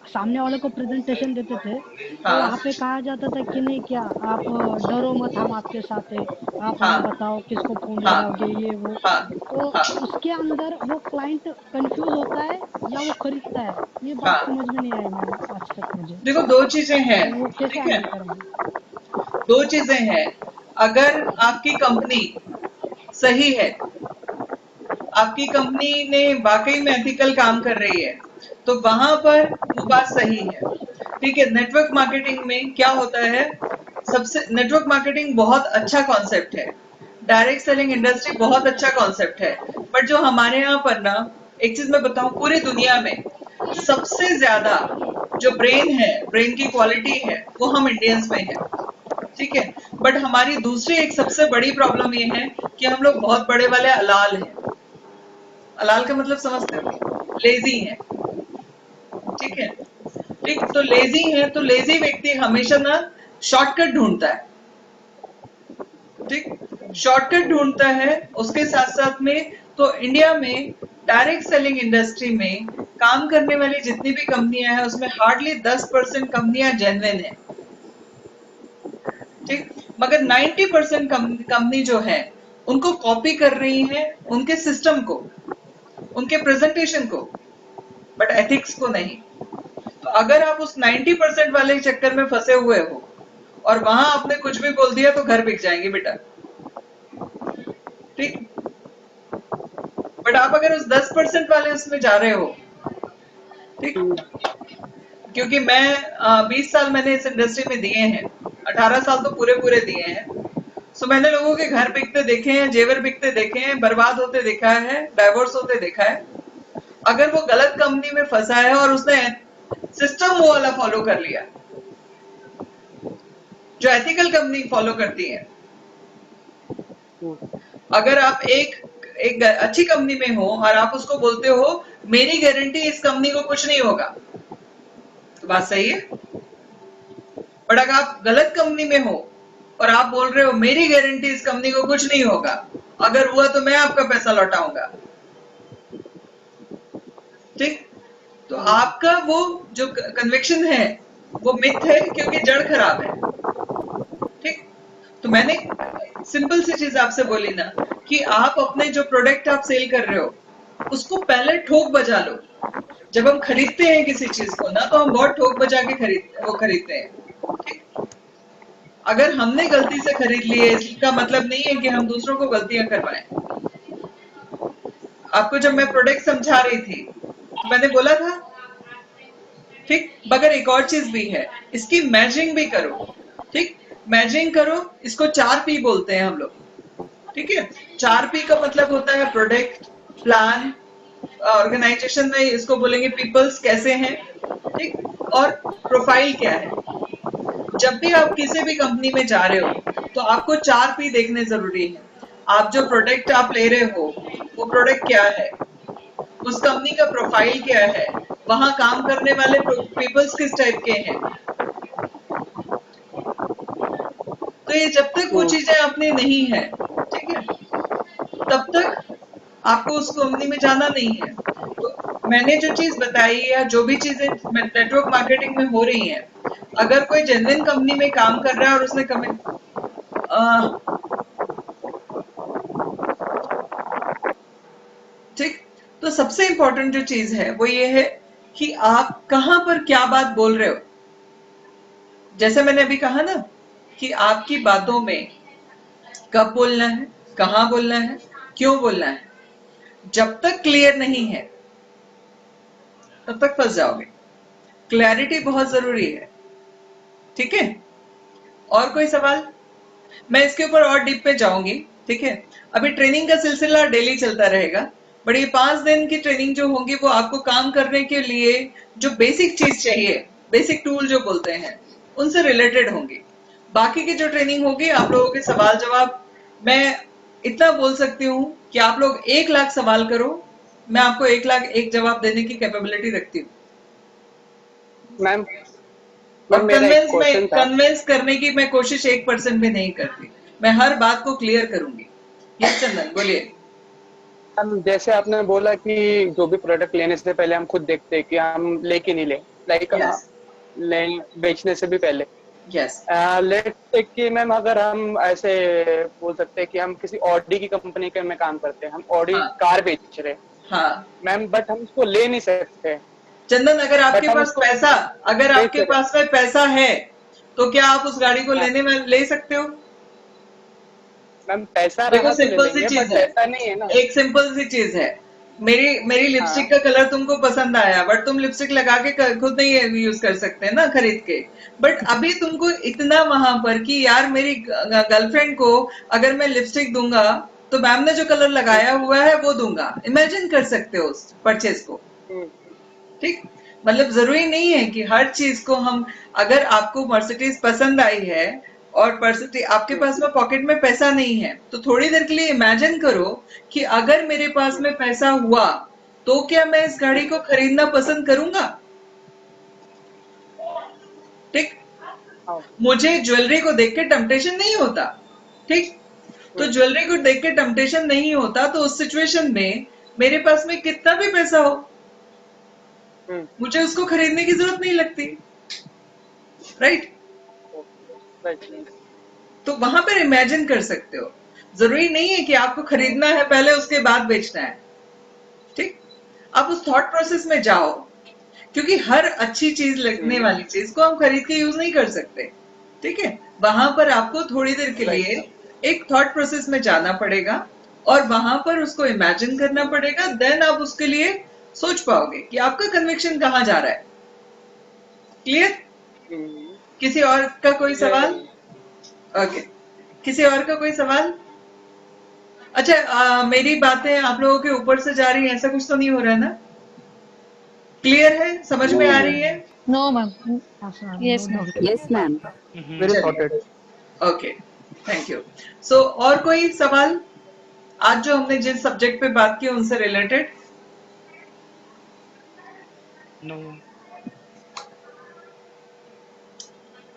S5: सामने वाले को प्रेजेंटेशन देते थे तो
S1: हाँ।
S5: वहाँ पे कहा जाता था कि नहीं क्या आप डरो मत, हम आपके साथ है, आप
S1: हाँ।
S5: हमें बताओ किसको फोन
S1: हाँ।
S5: लगाओगे, ये वो।
S1: हाँ।
S5: तो
S1: हाँ।
S5: उसके अंदर वो क्लाइंट कंफ्यूज होता है या वो खरीदता है, ये बात
S1: हाँ।
S5: समझ में नहीं आई मैम आज तक मुझे।
S1: देखो 2 चीजें हैं,
S5: तो वो कैसे
S1: ठीक है?
S5: हैंडल करेंगे?
S1: 2 चीजें हैं। अगर आपकी कंपनी सही है, आपकी कंपनी ने वाकई में एथिकल काम कर रही है, तो वहां पर वो बात सही है, ठीक है? नेटवर्क मार्केटिंग में क्या होता है, सबसे नेटवर्क मार्केटिंग बहुत अच्छा कॉन्सेप्ट है, डायरेक्ट सेलिंग इंडस्ट्री बहुत अच्छा कॉन्सेप्ट है, बट जो हमारे यहाँ पर ना, एक चीज मैं बताऊं, पूरी दुनिया में सबसे ज्यादा जो ब्रेन है, ब्रेन की क्वालिटी है, वो हम इंडियंस में है, ठीक है। बट हमारी दूसरी एक सबसे बड़ी प्रॉब्लम ये है कि हम लोग बहुत बड़े वाले अलाल हैं। अलाल का मतलब समझते हो? लेजी हैं, ठीक है। ठीक, तो लेजी है तो लेजी व्यक्ति हमेशा ना शॉर्टकट ढूंढता है, ठीक, शॉर्टकट ढूंढता है। उसके साथ साथ में तो इंडिया में डायरेक्ट सेलिंग इंडस्ट्री में काम करने वाली जितनी भी कंपनियां हैं उसमें हार्डली 10% कंपनियां जेन्युइन है, ठीक। मगर 90% कंपनी जो है उनको कॉपी कर रही है, उनके सिस्टम को, उनके प्रेजेंटेशन को, बट एथिक्स को नहीं। तो अगर आप उस 90% वाले चक्कर में फंसे हुए हो और वहां आपने कुछ भी बोल दिया तो घर बिक जाएंगे बेटा, ठीक। बट आप अगर उस 10% वाले उसमें जा रहे हो, ठीक, क्योंकि मैं 20 साल मैंने इस इंडस्ट्री में दिए हैं, 18 साल तो पूरे पूरे दिए हैं। सो मैंने लोगों के घर बिकते देखे हैं, जेवर बिकते देखे हैं, बर्बाद होते देखा है, डाइवोर्स होते देखा है। अगर वो गलत कंपनी में फंसा है और उसने सिस्टम वो वाला फॉलो कर लिया जो एथिकल कंपनी फॉलो करती है, अगर आप एक अच्छी कंपनी में हो और आप उसको बोलते हो मेरी गारंटी इस कंपनी को कुछ नहीं होगा, तो बात सही है। बट अगर आप गलत कंपनी में हो और आप बोल रहे हो मेरी गारंटी इस कंपनी को कुछ नहीं होगा, अगर हुआ तो मैं आपका पैसा लौटाऊंगा, ठीक। तो आपका वो जो कन्विक्शन है वो मिथ है क्योंकि जड़ खराब है, ठीक। तो मैंने सिंपल सी चीज आपसे बोली ना कि आप अपने जो प्रोडक्ट आप सेल कर रहे हो उसको पहले ठोक बजा लो। जब हम खरीदते हैं किसी चीज को ना तो हम बहुत ठोक बजा के खरीदते हैं, ठीक। अगर हमने गलती से खरीद ली है इसका मतलब नहीं है कि हम दूसरों को गलतियां करवाएं। आपको जब मैं प्रोडक्ट समझा रही थी तो मैंने बोला था, ठीक। मगर एक और चीज भी है, इसकी मैचिंग भी करो, ठीक। मैचिंग करो, इसको 4P बोलते हैं हम लोग, ठीक है। 4P का मतलब होता है प्रोडक्ट, प्लान, ऑर्गेनाइजेशन में इसको बोलेंगे पीपल्स कैसे हैं, ठीक, और प्रोफाइल क्या है। जब भी आप किसी भी कंपनी में जा रहे हो तो आपको 4P देखने जरूरी है। आप जो प्रोडक्ट आप ले रहे हो वो प्रोडक्ट क्या है, उस कंपनी का प्रोफाइल क्या है, वहां काम करने वाले पीपल्स किस टाइप के हैं। तो ये जब तक वो चीजें आपने नहीं है, ठीक है, तब तक आपको उस कंपनी में जाना नहीं है। तो मैंने जो चीज बताई या जो भी चीजें नेटवर्क मार्केटिंग में हो रही हैं, अगर कोई जेन्युइन कंपनी में काम कर रहा है और उसने ठीक, तो सबसे इंपॉर्टेंट जो चीज है वो ये है कि आप कहां पर क्या बात बोल रहे हो। जैसे मैंने अभी कहा ना कि आपकी बातों में कब बोलना है, कहां बोलना है, क्यों बोलना है, जब तक क्लियर नहीं है तब तक फंस जाओगे। क्लैरिटी बहुत जरूरी है, ठीक है। और कोई सवाल? मैं इसके ऊपर और डीप पे जाऊंगी, ठीक है। अभी ट्रेनिंग का सिलसिला डेली चलता रहेगा, बट ये 5 दिन की ट्रेनिंग जो होंगी वो आपको काम करने के लिए जो बेसिक चीज चाहिए, बेसिक टूल जो बोलते हैं, उनसे रिलेटेड होंगी। बाकी की जो ट्रेनिंग होगी आप लोगों के सवाल जवाब, मैं इतना बोल सकती हूँ कि आप लोग 1 लाख सवाल करो, मैं आपको 1 लाख एक जवाब देने की कैपेबिलिटी रखती हूँ।
S2: मैम
S1: और
S2: मेरा एक क्वेश्चन था।
S1: कन्विंस करने की मैं कोशिश 1% भी नहीं करती, मैं हर बात को क्लियर करूंगी। यस चंदन बोलिए।
S2: हम जैसे आपने बोला कि जो भी प्रोडक्ट लेने से पहले हम खुद देखते हैं कि हम ले कि नहीं ले, लाइक बेचने से भी पहले।
S1: यस
S2: लेट्स कि मैम अगर हम ऐसे बोल सकते हैं कि हम किसी ऑडी की कंपनी के में काम करते हैं, हम ऑडी
S1: हाँ।
S2: कार बेच रहे हैं
S1: हाँ
S2: मैम, बट हम उसको ले नहीं सकते।
S1: चंदन, अगर आपके
S2: बट हम
S1: पास
S2: उसको
S1: पैसा, अगर
S2: बेच
S1: आपके
S2: रहे हैं।
S1: पास में पैसा है तो क्या आप उस गाड़ी को
S2: हाँ,
S1: लेने में ले सकते हो?
S2: मैम पैसा
S1: देखो
S2: रहा तो ले
S1: सिंपल सी
S2: लेंगे,
S1: चीज
S2: बट
S1: है,
S2: ऐसा नहीं है ना।
S1: एक सिंपल सी चीज है। मेरी लिपस्टिक
S2: हाँ
S1: का कलर तुमको पसंद आया, बट तुम लिपस्टिक लगा के खुद नहीं यूज कर सकते ना खरीद के। बट अभी तुमको इतना वहां पर कि यार मेरी गर्लफ्रेंड को अगर मैं लिपस्टिक दूंगा तो मैम ने जो कलर लगाया हुआ है वो दूंगा, इमेजिन कर सकते हो उस परचेज को, ठीक। मतलब जरूरी नहीं है कि हर चीज को हम, अगर आपको मर्सिडीज पसंद आई है और परसेंटेज आपके पास में पॉकेट में पैसा नहीं है, तो थोड़ी देर के लिए इमेजिन करो कि अगर मेरे पास में पैसा हुआ तो क्या मैं इस गाड़ी को खरीदना पसंद करूंगा? ठीक,
S2: हाँ,
S1: मुझे ज्वेलरी को देख के टेम्पटेशन नहीं होता, ठीक, तो ज्वेलरी को देख के टेम्पटेशन नहीं होता, तो उस सिचुएशन में मेरे पास में कितना भी पैसा हो मुझे उसको खरीदने की जरूरत नहीं लगती, राइट?
S2: राइट।
S1: तो वहां पर इमेजिन कर सकते हो, जरूरी नहीं है कि आपको खरीदना है पहले उसके बाद बेचना है, ठीक? आप उस थॉट प्रोसेस में जाओ, क्योंकि हर अच्छी चीज लगने वाली चीज को हम खरीद के यूज नहीं कर सकते, ठीक है? वहां पर आपको थोड़ी देर के लिए एक थॉट प्रोसेस में जाना पड़ेगा और वहां पर उसको इमेजिन करना पड़ेगा, देन आप उसके लिए सोच पाओगे कि आपका कन्विक्शन कहाँ जा रहा है। क्लियर? किसी और का कोई सवाल? ओके, किसी और का कोई सवाल? अच्छा, मेरी बातें आप लोगों के ऊपर से जा रही है, ऐसा कुछ तो नहीं हो रहा ना? क्लियर है? समझ में आ रही है?
S5: No, ma'am.
S8: Yes,
S5: No
S8: ma'am.
S5: doubt.
S3: Yes, ma'am.
S7: Very sorted.
S1: Okay, thank you. So और कोई सवाल आज जो हमने जिस सब्जेक्ट पे बात की उनसे रिलेटेड?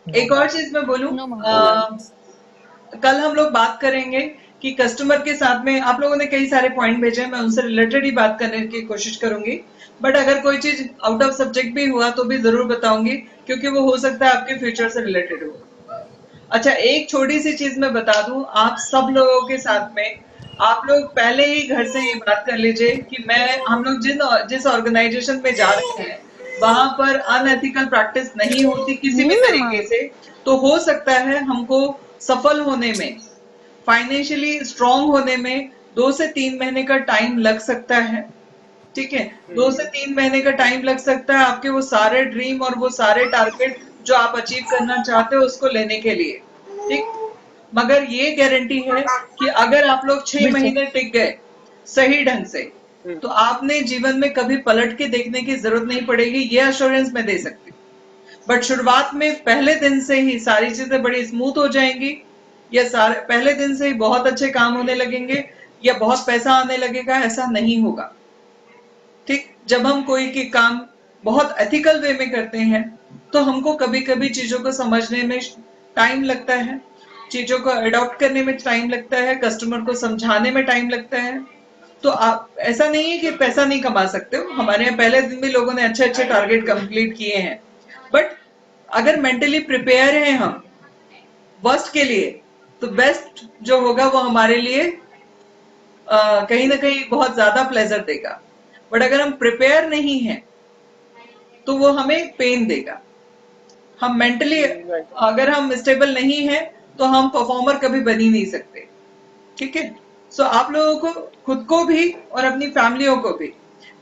S1: एक और चीज मैं बोलूं,
S5: No, ma'am.
S1: कल हम लोग बात करेंगे कि कस्टमर के साथ में आप लोगों ने कई सारे पॉइंट भेजे हैं, मैं उनसे रिलेटेड ही बात करने की कोशिश करूंगी, बट अगर कोई चीज आउट ऑफ सब्जेक्ट भी हुआ तो भी जरूर बताऊंगी, क्योंकि वो हो सकता है आपके फ्यूचर से रिलेटेड हो। अच्छा, एक छोटी सी चीज मैं बता दूं आप सब लोगों के साथ में, आप लोग पहले ही घर से ये बात कर लीजिए कि हम लोग जिस ऑर्गेनाइजेशन में जा रहे हैं वहां पर अनएथिकल प्रैक्टिस नहीं होती किसी भी तरीके से, तो हो सकता है हमको सफल होने में, फाइनेंशियली स्ट्रांग होने में 2 से 3 महीने का टाइम लग सकता है, ठीक है? 2 से 3 महीने का टाइम लग सकता है आपके वो सारे ड्रीम और वो सारे टारगेट जो आप अचीव करना चाहते हो उसको लेने के लिए, ठीक? मगर ये गारंटी है कि अगर आप लोग 6 महीने टिक गए सही ढंग से, तो आपने जीवन में कभी पलट के देखने की जरूरत नहीं पड़ेगी, ये अश्योरेंस मैं दे सकती हूँ। बट शुरुआत में पहले दिन से ही सारी चीजें बड़ी स्मूथ हो जाएंगी, या सारे पहले दिन से ही बहुत अच्छे काम होने लगेंगे, या बहुत पैसा आने लगेगा, ऐसा नहीं होगा, ठीक? जब हम कोई के काम बहुत एथिकल वे में करते हैं तो हमको कभी कभी चीजों को समझने में टाइम लगता है, चीजों को अडॉप्ट करने में टाइम लगता है, कस्टमर को समझाने में टाइम लगता है। तो आप ऐसा नहीं है कि पैसा नहीं कमा सकते हो, हमारे यहाँ पहले दिन भी लोगों ने अच्छे अच्छे टारगेट कंप्लीट किए हैं, बट अगर मेंटली प्रिपेयर हैं हम वर्स्ट के लिए, तो बेस्ट जो होगा वो हमारे लिए कहीं ना कहीं बहुत ज्यादा प्लेजर देगा, बट अगर हम प्रिपेयर नहीं हैं तो वो हमें पेन देगा। हम मेंटली अगर हम स्टेबल नहीं है तो हम परफॉर्मर कभी बन ही नहीं सकते, ठीक है? सो आप लोगों को खुद को भी और अपनी फैमिलियों को भी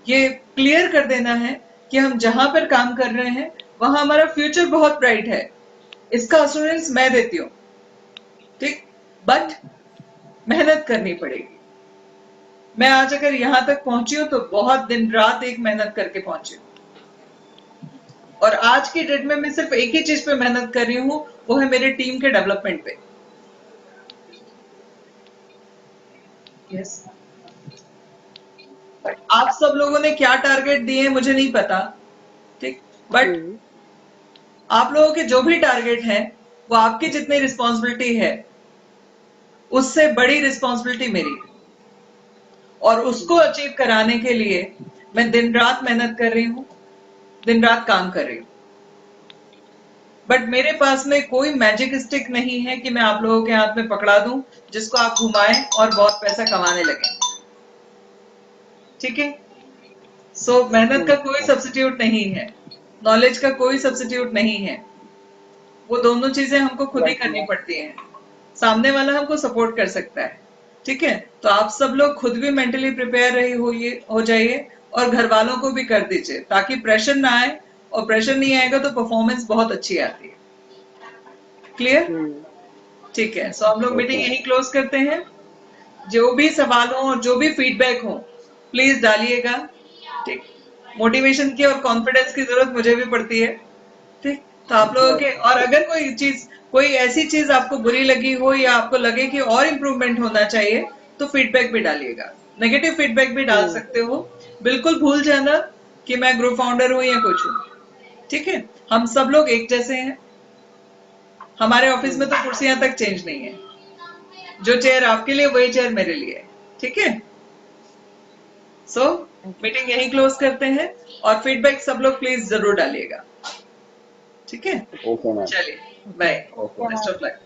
S1: ये क्लियर कर देना है कि हम जहां पर काम कर रहे हैं वहां हमारा फ्यूचर बहुत ब्राइट है, इसका अश्योरेंस मैं देती हूँ, ठीक? बट मेहनत करनी पड़ेगी। मैं आज अगर यहां तक पहुंची हूं तो बहुत दिन रात एक मेहनत करके पहुंची हूं, और आज की डेट में मैं सिर्फ एक ही चीज पे मेहनत कर रही हूं, वो है मेरे टीम के डेवलपमेंट पे। यस, आप सब लोगों ने क्या टारगेट दिए मुझे नहीं पता, ठीक? बट आप लोगों के जो भी टारगेट हैं वो आपकी जितनी रिस्पॉन्सिबिलिटी है उससे बड़ी रिस्पॉन्सिबिलिटी मेरी, और उसको अचीव कराने के लिए मैं दिन रात मेहनत कर रही हूँ, दिन रात काम कर रही हूँ। बट मेरे पास में कोई मैजिक स्टिक नहीं है कि मैं आप लोगों के हाथ में पकड़ा दूं जिसको आप घुमाएं और बहुत पैसा कमाने लगे, ठीक है? सो मेहनत का कोई सब्स्टिट्यूट नहीं है, नॉलेज का कोई सब्स्टिट्यूट नहीं है, वो दोनों चीजें हमको खुद ही करनी पड़ती हैं, सामने वाला हमको सपोर्ट कर सकता है, ठीक है? तो आप सब लोग खुद भी मेंटली प्रिपेयर हो जाइए और घर वालों को भी कर दीजिए ताकि प्रेशर ना आए, और प्रेशर नहीं आएगा तो परफॉर्मेंस बहुत अच्छी आती है। क्लियर? ठीक है, सो हम लोग मीटिंग यही क्लोज करते हैं। जो भी सवाल हो और जो भी फीडबैक हो प्लीज डालिएगा, ठीक? मोटिवेशन की और कॉन्फिडेंस की जरूरत मुझे भी पड़ती है, ठीक? तो आप लोगों के, और अगर कोई चीज कोई ऐसी चीज आपको बुरी लगी हो या आपको लगे कि और इम्प्रूवमेंट होना चाहिए तो फीडबैक भी डालिएगा, नेगेटिव फीडबैक भी डाल सकते हो। बिल्कुल भूल जाना कि मैं ग्रुप फाउंडर हूं या कुछ हूं, ठीक है। हम सब लोग एक जैसे हैं, हमारे ऑफिस में तो कुर्सियां तक चेंज नहीं है, जो चेयर आपके लिए वही चेयर मेरे लिए है, ठीक है। सो मीटिंग यहीं क्लोज करते हैं और फीडबैक सब लोग प्लीज जरूर डालिएगा, ठीक है।
S3: Okay ma'am.
S1: चलिए bye,
S3: okay
S1: best of luck.